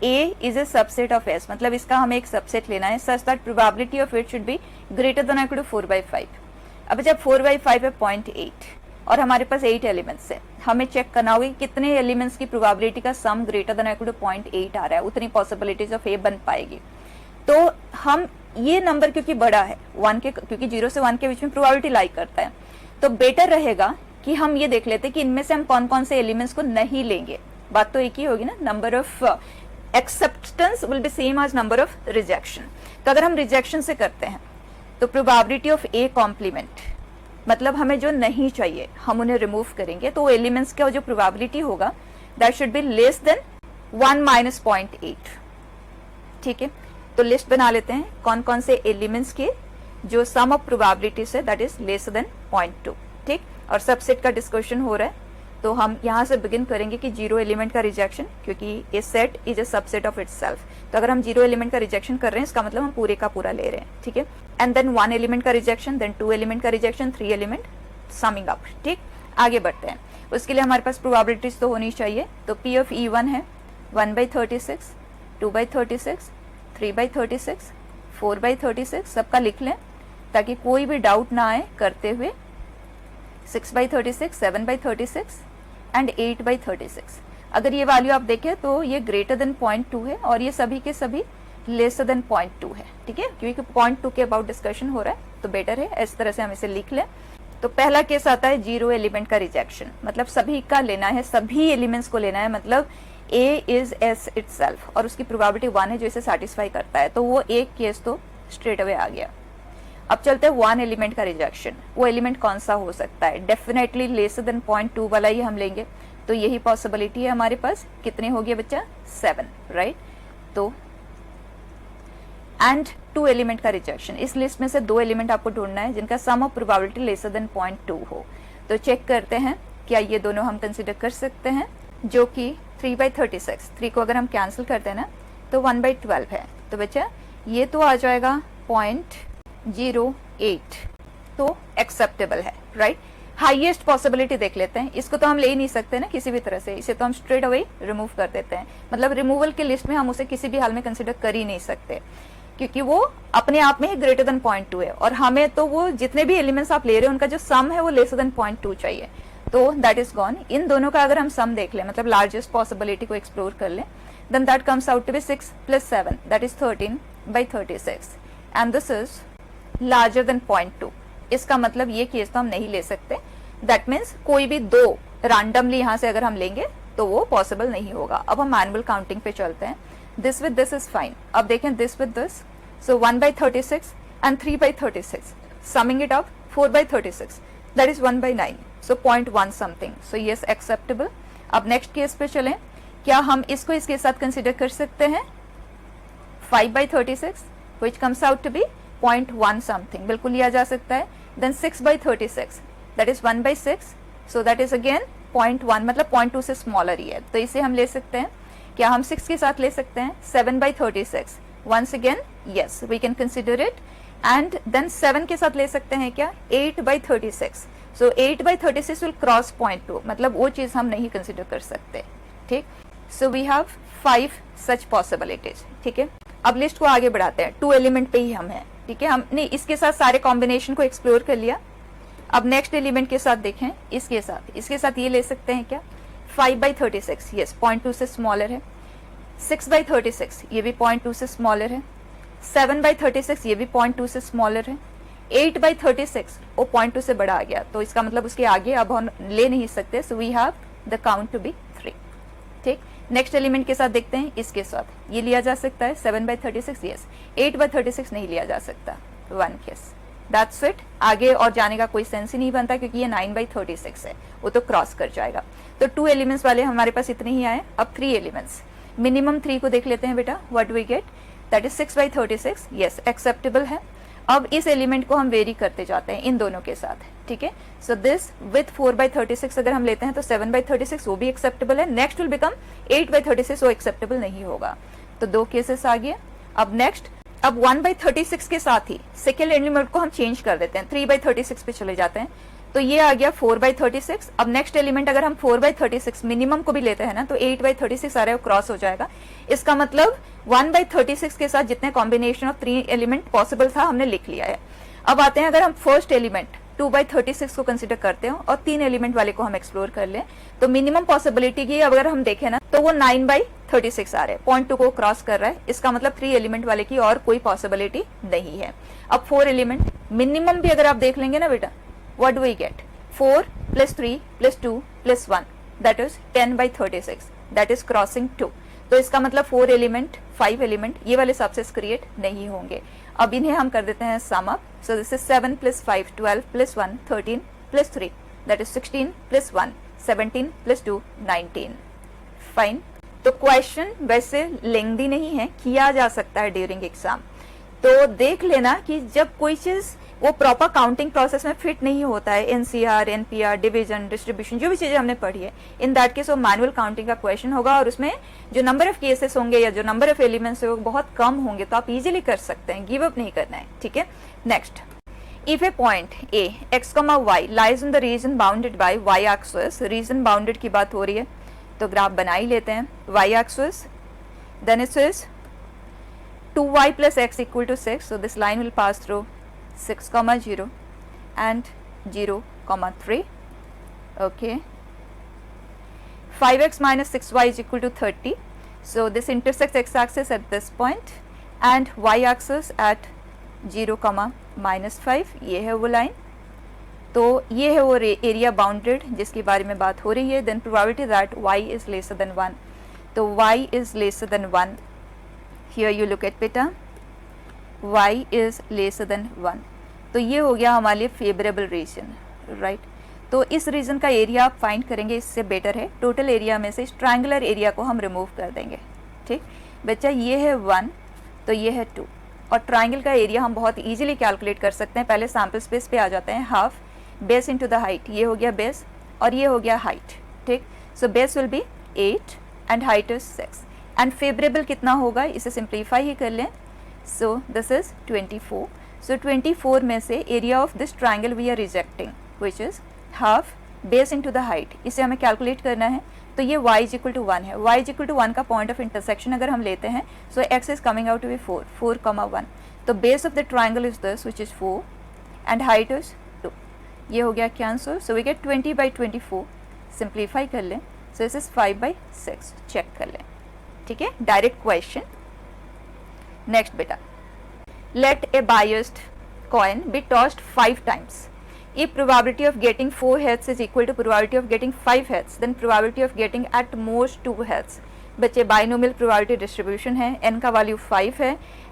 A is a subset of S, मतलब इसका हमें एक सबसेट लेना है such that probability of it should be greater than or equal to 4/5। अब जब 4/5 है 0.8 और हमारे पास 8 एलिमेंट्स है, हमें चेक करना होगा कितने एलिमेंट्स की प्रोबेबिलिटी का sum greater than equal to 0.8 आ रहा है, उतनी पॉसिबिलिटीज ऑफ ए बन पाएगी। तो हम ये नंबर क्योंकि बड़ा है 1 के, क्योंकि 0 से 1 के बीच में प्रोबेबिलिटी लाई करता है, तो बेटर रहेगा कि हम ये देख लेते कि इनमें से हम कौन कौन से एलिमेंट्स को नहीं लेंगे। बात तो एक ही होगी ना, number of acceptance will be same as number of rejection. तो अगर हम रिजेक्शन से करते हैं तो प्रोबेबिलिटी ऑफ ए कॉम्प्लीमेंट, मतलब हमें जो नहीं चाहिए हम उन्हें रिमूव करेंगे, तो एलिमेंट्स का जो प्रोबेबिलिटी होगा that should be less than 1 minus 0.8। ठीक है, तो लिस्ट बना लेते हैं कौन कौन से एलिमेंट्स के जो सम ऑफ प्रोबेबिलिटी से दैट इज लेस देन 0.2। ठीक, और सबसेट का डिस्कशन हो रहा है, तो हम यहाँ से बिगिन करेंगे कि 0 एलिमेंट का रिजेक्शन, क्योंकि ये set is a subset of itself. तो अगर हम 0 एलिमेंट का रिजेक्शन कर रहे हैं, इसका मतलब हम पूरे का पूरा ले रहे हैं। ठीक है, एंड देन 1 एलिमेंट का रिजेक्शन, देन 2 एलिमेंट का रिजेक्शन, 3 एलिमेंट, समिंग अप। ठीक, आगे बढ़ते हैं। उसके लिए हमारे पास प्रोबेबिलिटीज तो होनी चाहिए। तो P ऑफ E1 है 1/36, 2/36, 3/36, 4/36, सबका लिख लें ताकि कोई भी डाउट ना आए करते हुए। 6/36, 7/36 एंड 8/36। अगर ये वैल्यू आप देखें तो ये ग्रेटर देन 0.2 है और ये सभी के सभी लेस देन 0.2 है। ठीक है, क्योंकि 0.2 के अबाउट डिस्कशन हो रहा है, तो बेटर है इस तरह से हम इसे लिख लें। तो पहला केस आता है 0 एलिमेंट का रिजेक्शन, मतलब सभी का लेना है, सभी एलिमेंट्स को लेना है, मतलब A इज S इटसेल्फ और उसकी प्रोबेबिलिटी 1 है जो इसे सेटिस्फाई करता है, तो वो एक केस तो स्ट्रेट अवे आ गया। अब चलते हैं 1 एलिमेंट का रिजेक्शन। वो एलिमेंट कौन सा हो सकता है? डेफिनेटली लेस देन 0.2 वाला ही हम लेंगे, तो यही पॉसिबिलिटी है हमारे पास। कितने हो गए बच्चा? 7, राइट। तो एंड 2 एलिमेंट का रिजेक्शन, इस लिस्ट में से 2 एलिमेंट आपको ढूंढना है जिनका सम ऑफ प्रोबेबिलिटी लेस देन 0.2 हो। तो चेक करते हैं क्या ये दोनों हम कंसिडर कर सकते हैं, जो कि 3/36, 3 को अगर हम कैंसिल करते हैं ना तो 1/12 है। तो बच्चा ये तो आ जाएगा 0.08, तो एक्सेप्टेबल है, राइट। हाईएस्ट पॉसिबिलिटी देख लेते हैं, इसको तो हम ले ही नहीं सकते ना किसी भी तरह से, इसे तो हम स्ट्रेट अवे रिमूव कर देते हैं। मतलब रिमूवल के लिस्ट में हम उसे किसी भी हाल में कंसिडर कर ही नहीं सकते, क्योंकि वो अपने आप में ही ग्रेटर देन 0.2 है और हमें तो वो जितने भी एलिमेंट्स आप ले रहे हैं उनका जो सम है वो लेसर देन 0.2 चाहिए, तो दैट इज गॉन। इन दोनों का अगर हम सम देख लें, मतलब लार्जेस्ट पॉसिबिलिटी को एक्सप्लोर कर लें, then that comes out to be 6 + 7 that is 13/36 and this is larger than 0.2। इसका मतलब ये केस तो हम नहीं ले सकते। दैट मीन्स कोई भी 2 रैंडमली यहाँ से अगर हम लेंगे तो वो पॉसिबल नहीं होगा। अब हम मैनुअल काउंटिंग पे चलते हैं। This with this is fine. अब देखें this with this, so 1/36 and 3/36, summing it up 4/36 that is 1/9, so 0.1 something, so yes acceptable. अब नेक्स्ट केस पे चलें, क्या हम इसको इसके साथ कंसिडर कर सकते हैं? 5/36 which comes out to be 0.1 something, बिल्कुल लिया जा सकता है। Then 6/36 that is 1/6, so that is again 0.1, मतलब 0.2 से स्मॉलर ही है, तो इसे हम ले सकते हैं। क्या हम 6 के साथ ले सकते हैं? 7/36 once again yes we can consider it, and then 7 के साथ ले सकते हैं क्या? 8/36. so 8/36 will cross 0.2, मतलब वो चीज हम नहीं कंसिडर कर सकते, ठीक। so we have 5 such possibilities, ठीक है। अब लिस्ट को आगे बढ़ाते हैं, 2 एलिमेंट पे ही हम हैं, ठीक है। हमने इसके साथ सारे कॉम्बिनेशन को एक्सप्लोर कर लिया। अब नेक्स्ट एलिमेंट के साथ देखें, इसके साथ ये ले सकते हैं क्या? 5/36 यस 0.2 से स्मॉलर है। 6/36 ये भी 0.2 से स्मॉलर है। 7/36 ये भी 0.2 से स्मॉलर है। 8/36 वो 0.2 से बड़ा आ गया, तो इसका मतलब उसके आगे अब हम ले नहीं सकते, so we have the count to be 3, ठीक। नेक्स्ट एलिमेंट के साथ देखते हैं, इसके साथ ये लिया जा सकता है 7/36 यस। 8/36 नहीं लिया जा सकता, 1 केस, दैट्स इट। आगे और जाने का कोई सेंस ही नहीं बनता क्योंकि ये 9/36 है, वो तो क्रॉस कर जाएगा। तो 2 एलिमेंट्स वाले हमारे पास इतने ही आए। अब 3 एलिमेंट्स, मिनिमम 3 को देख लेते हैं बेटा। What we get? That is 6/36 yes, acceptable है। अब इस एलिमेंट को हम वेरी करते जाते हैं इन दोनों के साथ, ठीक है। सो दिस विथ 4/36 अगर हम लेते हैं तो 7/36 वो भी एक्सेप्टेबल है। नेक्स्ट विल बिकम 8/36, वो एक्सेप्टेबल नहीं होगा। तो 2 केसेस आ गए। अब नेक्स्ट, अब 1/36 के साथ ही सेकेंड एलिमेंट को हम चेंज कर देते हैं, 3/36 पे चले जाते हैं, तो ये आ गया 4/36। अब नेक्स्ट एलिमेंट अगर हम 4/36 मिनिमम को भी लेते हैं ना, तो 8/36 आ रहा है, क्रॉस हो जाएगा। इसका मतलब 1/36 के साथ जितने कॉम्बिनेशन ऑफ 3 एलिमेंट पॉसिबल था हमने लिख लिया है। अब आते हैं, अगर हम फर्स्ट एलिमेंट 2/36 को कंसिडर करते हो और 3 एलिमेंट वाले को हम एक्सप्लोर कर लें, तो मिनिमम पॉसिबिलिटी की अगर हम देखें ना, तो वो 9/36 आ रहा है, 0.2 को क्रॉस कर रहा है। इसका मतलब 3 एलिमेंट वाले की और कोई पॉसिबिलिटी नहीं है। अब 4 एलिमेंट मिनिमम भी अगर आप देख लेंगे ना बेटा, what do we get? 4 + 3 + 2 + 1 that is 10/36, that is crossing 2। तो इसका मतलब 4 एलिमेंट 5 एलिमेंट ये वाले सबसेट्स क्रिएट नहीं होंगे। अब इन्हें हम कर देते हैं sum up. So this is 7 + 5 12 + 1 13 + 3 that is 16 + 1 17 + 2 19। Fine. तो क्वेश्चन वैसे लेंथी नहीं है, किया जा सकता है ड्यूरिंग एग्जाम। तो देख लेना कि जब कोई चीज वो प्रॉपर काउंटिंग प्रोसेस में फिट नहीं होता है, एनसीआर, एनपीआर, डिवीजन, डिस्ट्रीब्यूशन, जो भी चीजें हमने पढ़ी है, इन दैट केस वो मैनुअल काउंटिंग का क्वेश्चन होगा और उसमें जो नंबर ऑफ केसेस होंगे या जो नंबर ऑफ एलिमेंट्स वो बहुत कम होंगे, तो आप इजीली कर सकते हैं, गिव अप नहीं करना है, ठीक है। Next, if A point A x, y lies in the reason bounded by y axis, reason bounded की बात हो रही है तो ग्राफ बना ही लेते हैं। y axis, then it is 2y + x = 6, so this line will pass through 6, 0 and 0, 3, okay। 5x - 6y = 30, so this intersects x-axis at this point and y-axis at 0, -5, ये है वो लाइन। तो ये है वो एरिया बाउंडेड जिसके बारे में बात हो रही है। Then probability that y is lesser than 1, तो y is lesser than 1, here you look at beta, y is lesser than 1, तो ये हो गया हमारे लिए फेवरेबल रीजन, राइट। तो इस रीजन का एरिया आप फाइंड करेंगे, इससे बेटर है टोटल एरिया में से इस ट्रायंगुलर एरिया को हम रिमूव कर देंगे, ठीक। बच्चा ये है 1, तो ये है 2, और ट्रायंगल का एरिया हम बहुत इजीली कैलकुलेट कर सकते हैं। पहले सैम्पल स्पेस पे आ जाते हैं, half base into the height, ये हो गया बेस और ये हो गया हाइट, ठीक। So base will be 8 and height is 6, and favourable कितना होगा इसे सिंप्लीफाई ही कर लें। सो दिस इज 24, सो 24 में से area of this triangle we are rejecting which is half base into the height, इसे हमें कैलकुलेट करना है। तो ये y = 1 है, y = 1 का पॉइंट ऑफ इंटरसेक्शन अगर हम लेते हैं, so x is coming out to be 4, 4, 1, तो base of the triangle is this which is 4 and height is 2, ये हो गया कैंसर। सो वी गेट 20/24, सिंप्लीफाई कर लें, सो दिस इज 5/6, चेक कर लें, ठीक है, डायरेक्ट क्वेश्चन। नेक्स्ट बेटा, let a biased coin be tossed 5 times. If probability of getting 4 heads is equal to probability of getting 5 heads, then probability of getting at most 2 heads. बच्चे binomial probability distribution है, n का value 5 है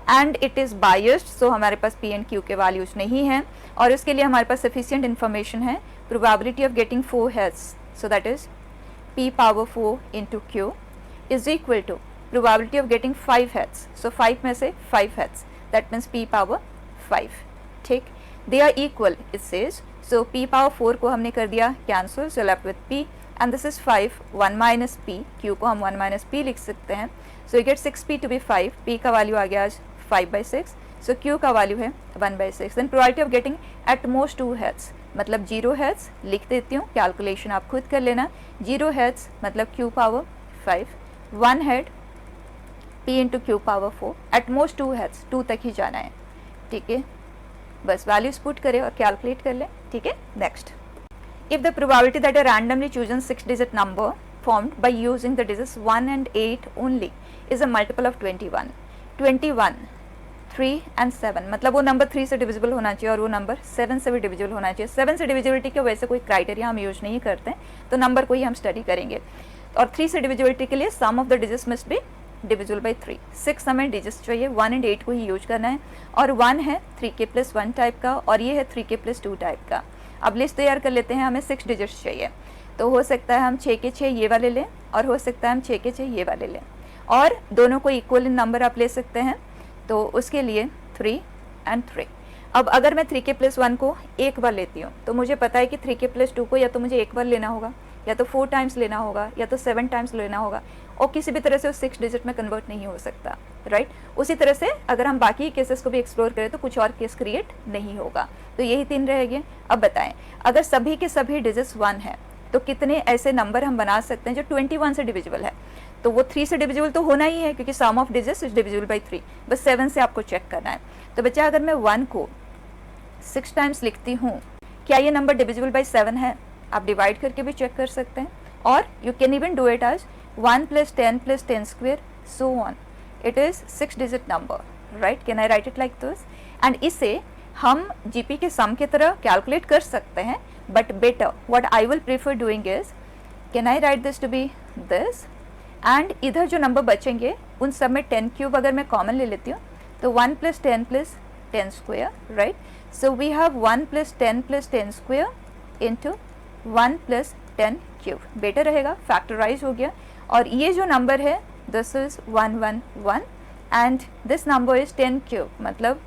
and it is biased, सो हमारे पास p and q के values नहीं हैं और इसके लिए हमारे पास सफिशिएंट इन्फॉर्मेशन है। Probability of getting 4 heads, so that is p⁴ into q is equal to probability of getting 5 heads, so 5 में से 5 heads, that means p⁴, ठीक। They are equal, it says, so p⁴ को हमने कर दिया cancel, so left with p and this is 5, 1 minus P, Q को हम 1 minus P लिख सकते हैं. So you get 6p to be 5, p का वैल्यू आ गया आज 5/6, सो q का वैल्यू है 1/6. Then probability of getting at most 2 heads, मतलब 0 हेड्स लिख देती हूँ, कैलकुलेशन आप खुद कर लेना. 0 हेड्स मतलब q power 5, 1 head p into q power 4, eight most 2 heads, 2 तक ही जाना है. ठीक है, बस वैल्यूज पुट करें और कैलकुलेट कर लें. ठीक है, next. If the probability that a randomly chosen 6 digit number formed by using the digits 1 and 8 only is a multiple of 21. 21, 3 and 7, मतलब वो नंबर 3 से डिविजिबल होना चाहिए और वो नंबर 7 से भी डिविजिबल होना चाहिए. 7 से डिविजिबिलिटी के वैसे कोई क्राइटेरिया हम यूज नहीं करते हैं, तो नंबर को ही हम स्टडी करेंगे. और 3 से डिविजिबिलिटी के लिए sum of the digits must be divisible by 3. 6 हमें डिजिट्स चाहिए, 1 एंड 8 को ही यूज करना है. और 1 है 3k+1 टाइप का और ये है 3k+2 टाइप का. अब लिस्ट तैयार कर लेते हैं. हमें 6 डिजिट्स चाहिए, तो हो सकता है हम 6 के 6 ये वाले लें और हो सकता है हम 6 के 6 ये वाले लें, और दोनों को इक्वल नंबर आप ले सकते हैं. तो उसके लिए 3 and 3. अब अगर मैं 3k+1 को एक बार लेती हूँ तो मुझे पता है कि 3k+2 को या तो मुझे एक बार लेना होगा, या तो 4 टाइम्स लेना होगा, या तो 7 टाइम्स लेना होगा, और किसी भी तरह से वो 6 डिजिट में कन्वर्ट नहीं हो सकता. राइट. उसी तरह से अगर हम बाकी केसेस को भी एक्सप्लोर करें तो कुछ और केस क्रिएट नहीं होगा. तो यही 3 रहेंगे. अब बताएं, अगर सभी के सभी डिजिट्स 1 है तो कितने ऐसे नंबर हम बना सकते हैं जो 21 से डिविजिबल है. तो वो 3 से डिविजिबल तो होना ही है, क्योंकि sum of digits is divisible by 3. बस 7 से आपको चेक करना है. तो बच्चा, अगर मैं 1 को 6 टाइम्स लिखती हूँ, क्या ये नंबर डिविजिबल बाई 7 है? आप डिवाइड करके भी चेक कर सकते हैं. और you can even do it as 1 + 10 + 10 square, so on. It is 6 digit number. Right. Can I write it like this? And इसे हम जीपी के सम की तरह कैलकुलेट कर सकते हैं, but better what I will prefer doing is, can I write this to be this, and इधर जो नंबर बचेंगे उन सब में 10³ अगर मैं कॉमन ले लेती हूँ तो 1 + 10 + 10 square. Right. So we have 1 + 10 + 10 square into 1 + 10³. Better रहेगा, फैक्टराइज हो गया. और ये जो नंबर है this is 111 and this number is 10³. मतलब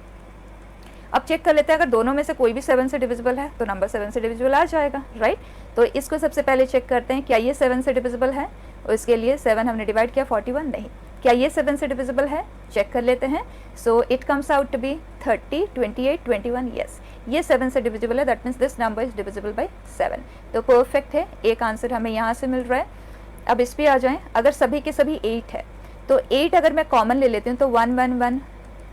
अब चेक कर लेते हैं, अगर दोनों में से कोई भी 7 से डिविजिबल है तो नंबर 7 से डिविजिबल आ जाएगा. राइट. तो इसको सबसे पहले चेक करते हैं, क्या ये 7 से डिविजिबल है. और इसके लिए 7 हमने डिवाइड किया, 41 नहीं. क्या ये 7 से डिविजिबल है? चेक कर लेते हैं. So it comes out to be 30, 28, 21. Yes, ये 7 से डिविजिबल है. That means this number is divisible by 7. तो परफेक्ट है. एक आंसर हमें यहाँ से मिल रहा है. अब इस पर आ जाएँ. अगर सभी के सभी 8 है तो 8 अगर मैं कॉमन ले लेती हूँ तो 111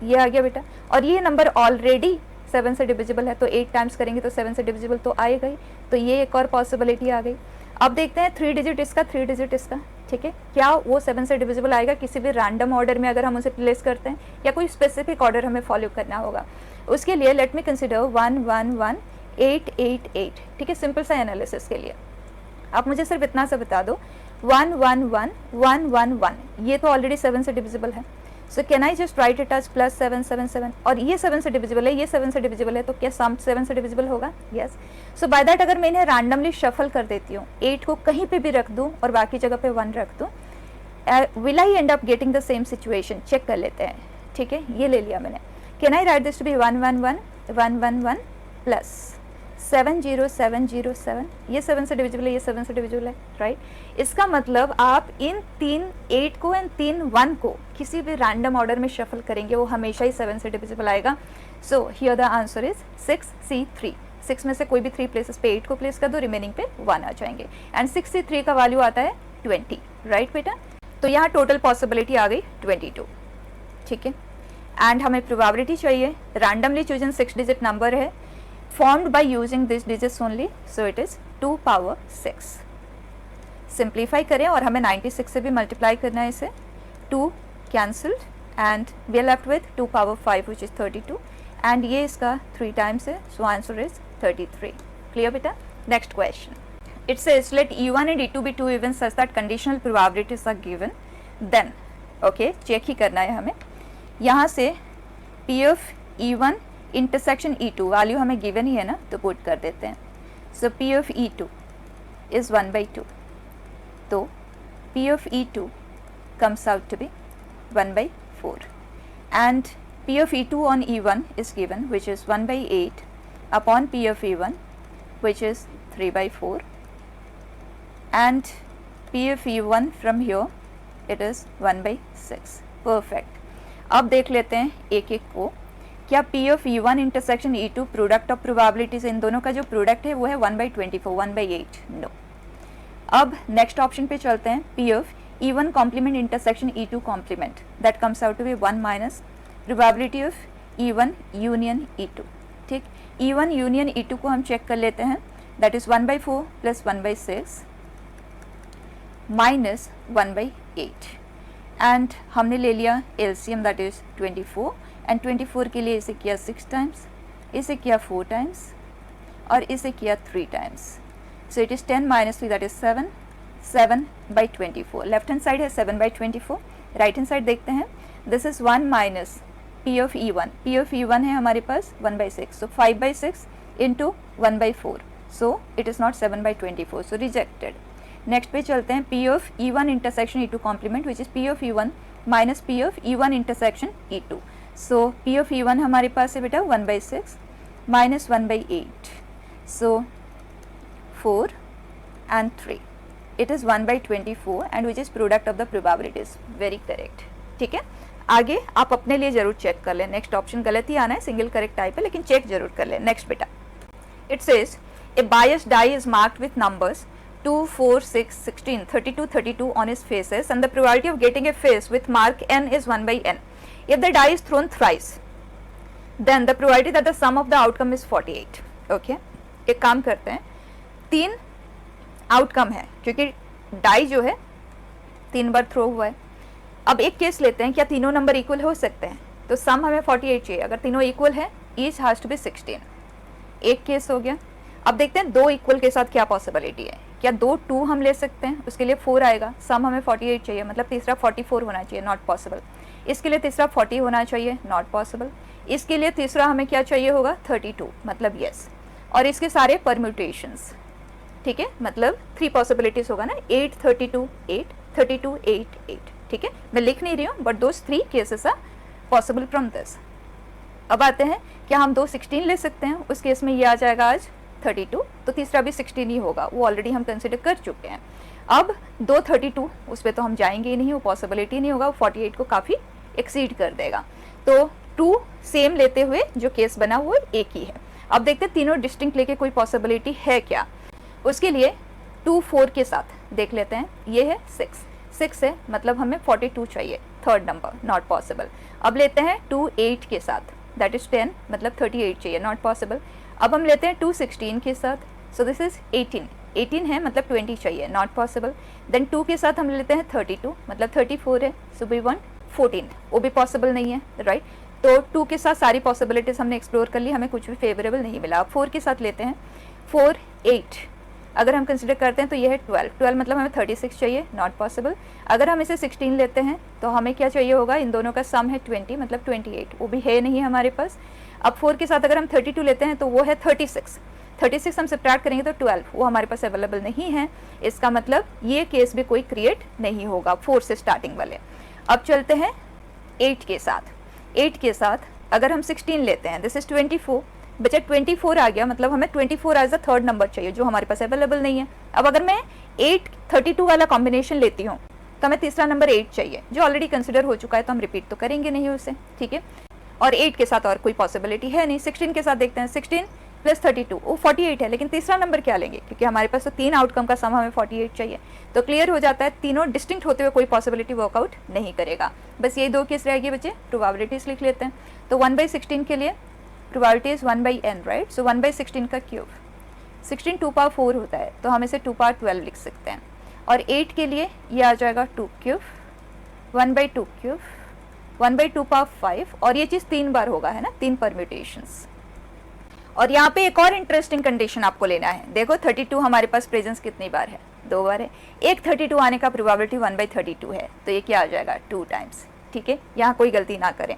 ये आ गया बेटा. और ये नंबर ऑलरेडी 7 से डिविजिबल है, तो 8 टाइम्स करेंगे तो 7 से डिविजिबल तो आएगा ही. तो ये एक और पॉसिबिलिटी आ गई. अब देखते हैं 3 डिजिट इसका, 3 डिजिट इसका. ठीक है, क्या वो 7 से डिविजिबल आएगा किसी भी रैंडम ऑर्डर में अगर हम उसे प्लेस करते हैं, या कोई स्पेसिफिक ऑर्डर हमें फॉलो करना होगा. उसके लिए लेट मी कंसिडर 1 1 1 8 8 8. ठीक है, सिंपल सा एनालिसिस के लिए आप मुझे सिर्फ इतना सा बता दो, 1 1 1 1 1 1 ये तो ऑलरेडी 7 से डिविजिबल है. So can I just write it as +7 7 7. और ये 7 से डिविजिबल है, ये 7 से डिविजिबल है, तो क्या सम 7 से डिविजिबल होगा? यस. सो बाय दैट अगर मैं इन्हें रैंडमली शफल कर देती हूँ, 8 को कहीं पे भी रख दूँ और बाकी जगह पे 1 रख दूँ, will I end up getting the same situation? Check कर लेते हैं. ठीक है, ये ले लिया मैंने. Can I write this to be 1 1 1 1 1 1 plus 7 0 7 0 7. ये 7 से डिविजिबल है, ये 7 से डिविजिबल है. राइट. इसका मतलब आप इन 3 8 को एंड 3 1 को किसी भी रैंडम ऑर्डर में शफल करेंगे, वो हमेशा ही 7 से डिविजिबल आएगा. So here the answer is 6C3. 6 में से कोई भी 3 प्लेसेस पे 8 को प्लेस कर दो, रिमेनिंग पे 1 आ जाएंगे. एंड 6C3 का वैल्यू आता है 20. राइट बेटा. तो यहाँ टोटल पॉसिबिलिटी आ गई 22. ठीक है. एंड हमें प्रोबेबिलिटी चाहिए, रैंडमली चूजन 6 डिजिट नंबर है, formed by using these digits only, so it is 2 power 6. Simplify करें और हमें 96 से भी मल्टीप्लाई करना है इसे. 2 cancelled and we are left with 2 power 5 which is 32. एंड ये इसका 3 टाइम्स है, सो आंसर इज 33. क्लियर बेटा. Next question. It says let E1 and E2 be two events such that conditional probabilities are given. Then okay, check ही करना है हमें. यहाँ से P of E1 intersection E2 value हमें given ही है ना, तो पुट कर देते हैं. So P of E2 is 1/2. तो P of E2 comes out to be 1/4. And P of E2 on E1 is given, which is 1/8 upon P of E1, which is 3/4. and P of E1 from here it is 1/6. Perfect. अब देख लेते हैं एक एक को. क्या P of E1 intersection E2 product of probabilities, इन दोनों का जो प्रोडक्ट है वो है 1/24, 1/8? नो. अब नेक्स्ट ऑप्शन पे चलते हैं. P of E1 complement intersection E2 complement, that comes out to be 1 minus probability of E1 union E2. ठीक, E1 यूनियन E2 को हम चेक कर लेते हैं. That is 1/4 plus 1/6 minus 1/8. And हमने ले लिया LCM, दैट इज 24, एंड 24 के लिए इसे किया 6 टाइम्स, इसे किया 4 टाइम्स और इसे किया 3 times. So it is 10 minus 3, that is 7, 7/24. Left hand side है 7/24, राइट हैंड साइड देखते हैं. This is 1 minus P of E1. P of E1 है हमारे पास 1/6, सो 5/6 into 1/4, so it is not 7/24, so rejected. Next पे चलते हैं. P of E1 intersection E2 complement which is P of E1 minus P of E1 intersection E2. So P of E1 हमारे पास है बेटा 1/6 minus 1/8, so 4 and 3. It is 1/24 and which is product of the probabilities. Very correct. ठीक है. आगे आप अपने लिए जरूर चेक कर लें. नेक्स्ट ऑप्शन गलत ही आना है, सिंगल करेक्ट टाइप है, लेकिन चेक जरूर कर लें. नेक्स्ट बेटा, it says a biased die is marked with numbers 2, 4, 6, 16, 32, 32 on his faces and the probability of getting a face with mark n is 1/n. If the die is thrown thrice, then the probability that the sum of the outcome is 48. Okay? एक काम करते हैं, 3 outcome है क्योंकि die जो है 3 बार throw हुआ है. अब एक केस लेते हैं, क्या तीनों नंबर इक्वल हो सकते हैं? तो सम हमें 48 चाहिए. अगर तीनों इक्वल है, ईच हैज टू बी 16. एक केस हो गया. अब देखते हैं 2 इक्वल के साथ क्या पॉसिबिलिटी है. क्या 2 2 हम ले सकते हैं, उसके लिए 4 आएगा. सम हमें 48 चाहिए, मतलब तीसरा 44 होना चाहिए, नॉट पॉसिबल. इसके लिए तीसरा 40 होना चाहिए, नॉट पॉसिबल. इसके लिए तीसरा हमें क्या चाहिए होगा, 32, मतलब येस. और इसके सारे परम्यूटेशंस, ठीक है, मतलब 3 पॉसिबिलिटीज होगा ना, 8, 32, 8, 32, 8, 8. ठीक है, मैं लिख नहीं रही हूँ, but those 3 cases are possible from this. अब आते हैं, क्या हम 2 16 ले सकते हैं? उस केस में ये आ जाएगा आज 32, तो तीसरा भी 16 ही होगा, वो ऑलरेडी हम कंसिडर कर चुके हैं. अब 2 32, उस पर तो हम जाएंगे ही नहीं, वो पॉसिबिलिटी नहीं होगा, वो 48 को काफ़ी एक्सीड कर देगा. तो 2 सेम लेते हुए जो केस बना वो एक ही है. अब देखते हैं तीनों डिस्टिंक्ट लेके कोई पॉसिबिलिटी है क्या. उसके लिए 2 4 के साथ देख लेते हैं. ये है 6 है, मतलब हमें 42 चाहिए, थर्ड नंबर, नॉट पॉसिबल. अब लेते हैं 2 8 के साथ, दैट इज 10, मतलब 38 चाहिए, नॉट पॉसिबल. अब हम लेते हैं 2 16 के साथ, सो दिस इज 18 है, मतलब 20 चाहिए, नॉट पॉसिबल. देन 2 के साथ हम लेते हैं 32, मतलब 34 है, सो वी वांट 14, वो भी पॉसिबल नहीं है, राइट. तो 2 के साथ सारी पॉसिबिलिटीज हमने एक्सप्लोर कर ली, हमें कुछ भी फेवरेबल नहीं मिला. अब 4 के साथ लेते हैं, 4 8 अगर हम कंसिडर करते हैं तो ये है 12 मतलब हमें 36 चाहिए, नॉट पॉसिबल. अगर हम इसे 16 लेते हैं तो हमें क्या चाहिए होगा, इन दोनों का सम है 20, मतलब 28, वो भी है नहीं हमारे पास. अब 4 के साथ अगर हम 32 लेते हैं तो वो है 36 हम सब्ट्रैक्ट करेंगे तो 12, वो हमारे पास अवेलेबल नहीं है. इसका मतलब ये केस भी कोई क्रिएट नहीं होगा 4 से स्टार्टिंग वाले. अब चलते हैं 8 के साथ अगर हम 16 लेते हैं, दिस इज 24, बचा 24 आ गया, मतलब हमें 24 एज अ थर्ड नंबर चाहिए जो हमारे पास अवेलेबल नहीं है. अब अगर मैं 8 32 वाला कॉम्बिनेशन लेती हूँ तो हमें तीसरा नंबर 8 चाहिए, जो ऑलरेडी कंसिडर हो चुका है, तो हम रिपीट तो करेंगे नहीं उसे, ठीक है. और 8 के साथ और कोई पॉसिबिलिटी है नहीं. 16 के साथ देखते हैं, 16 प्लस 32 वो 48 है, लेकिन तीसरा नंबर क्या लेंगे, क्योंकि हमारे पास तो 3 आउटकम का सम हमें 48 चाहिए. तो क्लियर हो जाता है, तीनों डिस्टिंक्ट होते हुए कोई पॉसिबिलिटी वर्कआउट नहीं करेगा. बस यही 2 केस रहेगी बच्चे. प्रोबेबिलिटीज लिख लेते हैं. तो 1/16 के लिए प्रोबेबिलिटी इज 1/n, राइट. सो 1/16 का क्यूब, 16 2 पावर 4 होता है, तो हम इसे 2 पावर 12 लिख सकते हैं. और 8 के लिए ये आ जाएगा 2 क्यूब, 1/2 क्यूब, 1/2 पावर 5, और ये चीज़ 3 बार होगा, है ना, 3 परम्यूटेशंस. और यहाँ पे एक और इंटरेस्टिंग कंडीशन आपको लेना है. देखो 32 हमारे पास प्रेजेंस कितनी बार है, 2 बार है. एक 32 आने का प्रोबेबिलिटी 1/32 है, तो ये क्या आ जाएगा, 2 टाइम्स. ठीक है, यहाँ कोई गलती ना करें.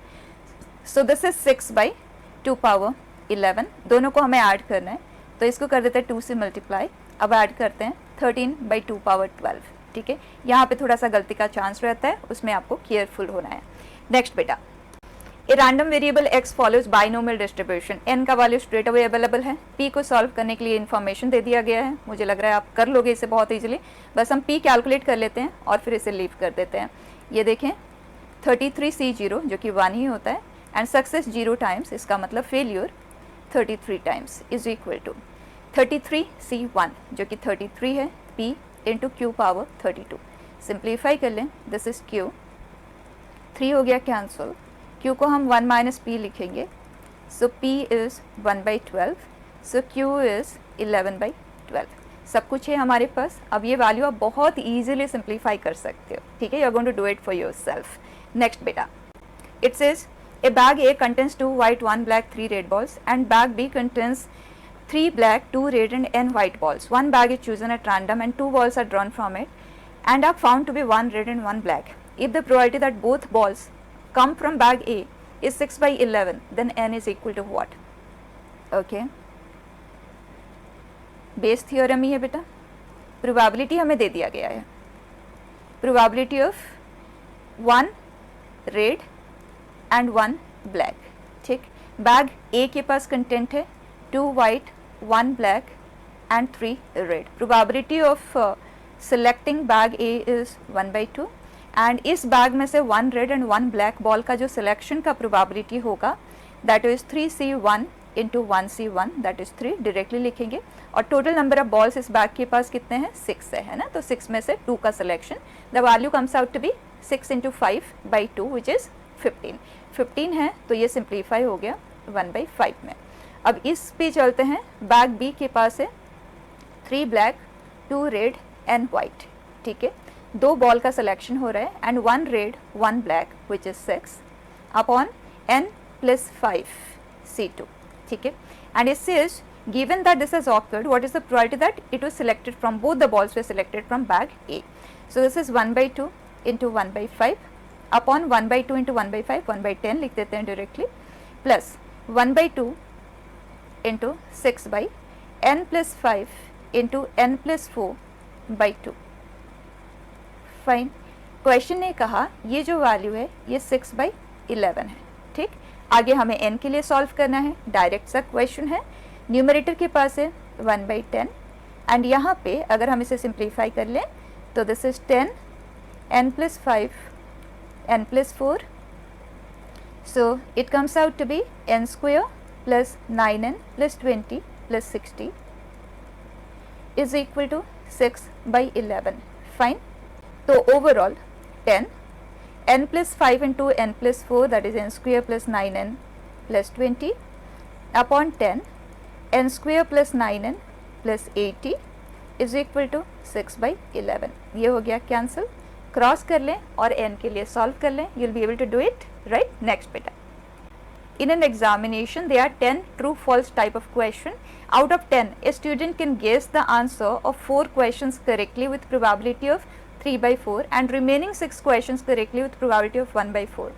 सो दिस इज 6/2 पावर 11, दोनों को हमें ऐड करना है, तो इसको कर देते हैं 2 से मल्टीप्लाई. अब ऐड करते हैं 13/2 पावर 12. ठीक है, यहाँ पे थोड़ा सा गलती का चांस रहता है, उसमें आपको केयरफुल होना है. नेक्स्ट बेटा, ए random variable x follows binomial distribution, n का वैल्यू स्ट्रेट अवे अवेलेबल है। p को सॉल्व करने के लिए इन्फॉर्मेशन दे दिया गया है, मुझे लग रहा है आप कर लोगे इसे बहुत ईजिली। बस हम p कैलकुलेट कर लेते हैं और फिर इसे लीव कर देते हैं। ये देखें 33C0 जो कि 1 ही होता है, एंड सक्सेस 0 टाइम्स, इसका मतलब failure 33 times is equal to 33C1 जो कि 33 है, p into q power 32। Simplify कर लें, दिस इज q, 3 हो गया कैंसिल, q को हम 1 माइनस p लिखेंगे, सो p is 1/12, so q is 11/12। सब कुछ है हमारे पास। अब ये वैल्यू आप बहुत ईजिली सिंप्लीफाई कर सकते हो, ठीक है। You are going to do it for yourself. Next बेटा, it says a bag A contains 2 white, 1 black, 3 red balls, and bag B contains 3 black, 2 red, and n white balls. One bag is chosen at random, and 2 balls are drawn from it, and are found to be 1 red and 1 black. If the probability that both balls come from bag A is 6/11, then n is equal to what? Okay. Bayes theorem ही है बेटा। Probability हमें दे दिया गया है, probability of 1 red and 1 black, ठीक। Bag a के पास कंटेंट है 2 white, 1 black and 3 red. Probability of selecting bag a is 1/2, and इस बैग में से 1 रेड एंड 1 ब्लैक बॉल का जो सिलेक्शन का प्रोबेबिलिटी होगा that is 3C1 into 1C1, that is 3, directly लिखेंगे। और टोटल नंबर ऑफ बॉल्स इस बैग के पास कितने हैं? 6 है ना, तो 6 में से 2 का selection, the value comes out to be 6 into 5/2 which is 15। 15 है तो ये सिंप्लीफाई हो गया 1/5 में। अब इस पे चलते हैं, बैग बी के पास है 3 ब्लैक, 2 रेड एंड वाइट, ठीक है। 2 बॉल का सिलेक्शन हो रहा है, and 1 red 1 black which is 6 upon n + 5C2, ठीक है। And it says given that this has occurred, what is the probability that it was selected from, both the balls were selected from bag A? So this is 1/2 into 1/5 upon 1/2 into 1/5, 1/10 लिख देते हैं directly, plus 1/2 into 6/n + 5 into n + 4/2। Fine. Question ने कहा ये जो value है ये 6/11 है, ठीक। आगे हमें n के लिए सॉल्व करना है, डायरेक्ट सा क्वेश्चन है। न्यूमरेटर के पास है 1/10, एंड यहाँ पे अगर हम इसे सिंप्लीफाई कर लें तो this is 10 n + 5 n + 4, so it comes out to be n² + 9n + 20 + 60 is equal to 6/11। Fine. तो overall 10 n + 5 into n + 4, that is n² + 9n + 20 upon 10 n² + 9n + 80 is equal to 6/11। ये हो गया cancel, cross कर लें और n के लिए solve कर लें, you'll be able to do it, right? Next बेटा, in an examination there are 10 true false type of question. Out of 10 a student can guess the answer of 4 questions correctly with probability of 3/4 and remaining 6 questions correctly with probability of 1/4।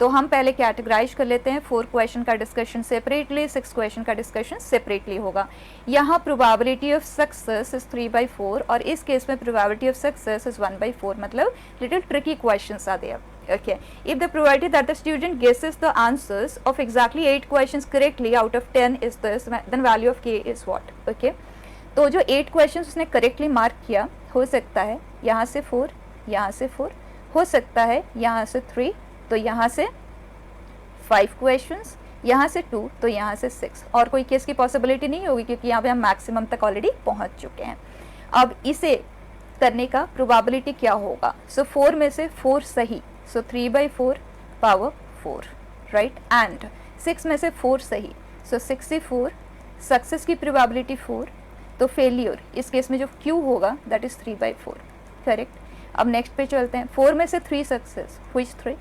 तो हम पहले categorise कर लेते हैं, 4 question का discussion separately, 6 question का discussion separately होगा। यहाँ प्रोबेबिलिटी ऑफ सक्सेस इज 3/4 और इस केस में प्रोबेबिलिटी ऑफ सक्सेस इज 1/4, मतलब little tricky questions are there. Okay, if the probability that the student guesses the answers of exactly 8 questions correctly out of 10 is this, then value of k is what? Okay, तो जो 8 questions उसने correctly mark किया, हो सकता है यहाँ से 4, यहाँ से 4, हो सकता है यहाँ से 3, तो यहाँ से 5 questions, यहाँ से 2, तो यहाँ से 6, और कोई केस की पॉसिबिलिटी नहीं होगी क्योंकि यहाँ पे हम मैक्सिमम तक ऑलरेडी पहुँच चुके हैं। अब इसे करने का प्रोबेबिलिटी क्या होगा? सो 4 में से 4 सही, सो 3/4 पावर 4, राइट, एंड 6 में से 4 सही, सो 64, सक्सेस की प्रोबेबिलिटी 4, तो फेलियर इस केस में जो Q होगा दैट इज 3/4, करेक्ट। अब नेक्स्ट पे चलते हैं, 4 में से 3 सक्सेस, व्हिच 3,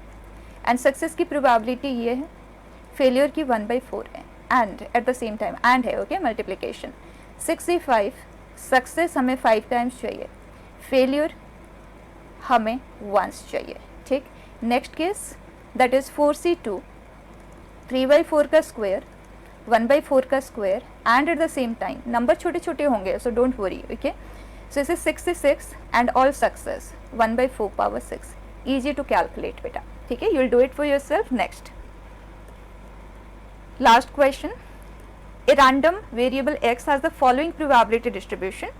एंड सक्सेस की प्रोबेबिलिटी ये है, फेलियर की 1/4 है, and at the same time and है, ओके, मल्टीप्लिकेशन 65, सक्सेस हमें 5 टाइम्स चाहिए, फेलियर हमें वंस चाहिए, ठीक। Next case that is 4C2, 3/4 का स्क्वायर, 1/4 का square, and at the same time number छोटे छोटे होंगे, so don't worry, okay. So इस 66 and all success 1/4 power 6, easy to calculate बेटा, ठीक है, you will do it for yourself. Next last question, a random variable x has the following probability distribution.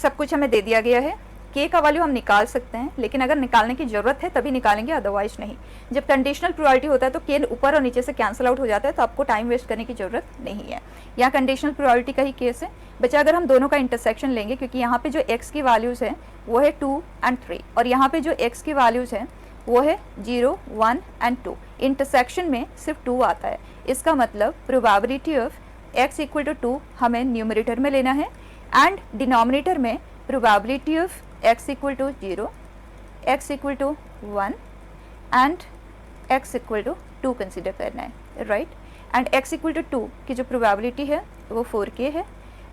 सब कुछ हमें दे दिया गया है, k का वैल्यू हम निकाल सकते हैं, लेकिन अगर निकालने की जरूरत है तभी निकालेंगे, अदरवाइज नहीं। जब कंडीशनल प्रोबेबिलिटी होता है तो k ऊपर और नीचे से कैंसिल आउट हो जाता है, तो आपको टाइम वेस्ट करने की जरूरत नहीं है। यहाँ कंडीशनल प्रोबेबिलिटी का ही केस है बच्चा। अगर हम दोनों का इंटरसेक्शन लेंगे, क्योंकि यहाँ पे जो x की वैल्यूज़ है वो है 2 और 3, और यहाँ पे जो x की वैल्यूज़ है वो है 0, 1 और 2। इंटरसेक्शन में सिर्फ 2 आता है, इसका मतलब probability of x equal to 2 हमें न्यूमरेटर में लेना है, एंड डिनोमिनेटर में probability of x equal to 0, x equal to 1 and x equal to 2 consider करना है, right. And x equal to 2 की जो प्रोबेबिलिटी है वो 4k है,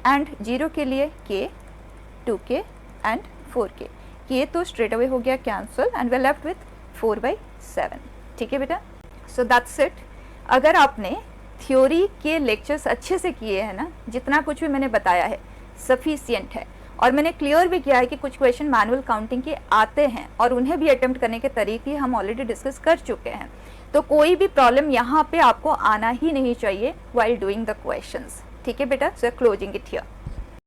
एंड 0 के लिए k, 2k and 4k। k तो स्ट्रेट अवे हो गया cancel, and we are left with 4/7। ठीक है बेटा, सो दैट्स इट। अगर आपने थ्योरी के लेक्चर्स अच्छे से किए हैं ना, जितना कुछ भी मैंने बताया है सफिशिएंट है, और मैंने क्लियर भी किया है कि कुछ क्वेश्चन मैनुअल काउंटिंग के आते हैं और उन्हें भी अटेम्प्ट करने के तरीके हम ऑलरेडी डिस्कस कर चुके हैं, तो कोई भी प्रॉब्लम यहाँ पे आपको आना ही नहीं चाहिए व्हाइल डूइंग द क्वेश्चंस। ठीक है बेटा, सो क्लोजिंग इट हियर।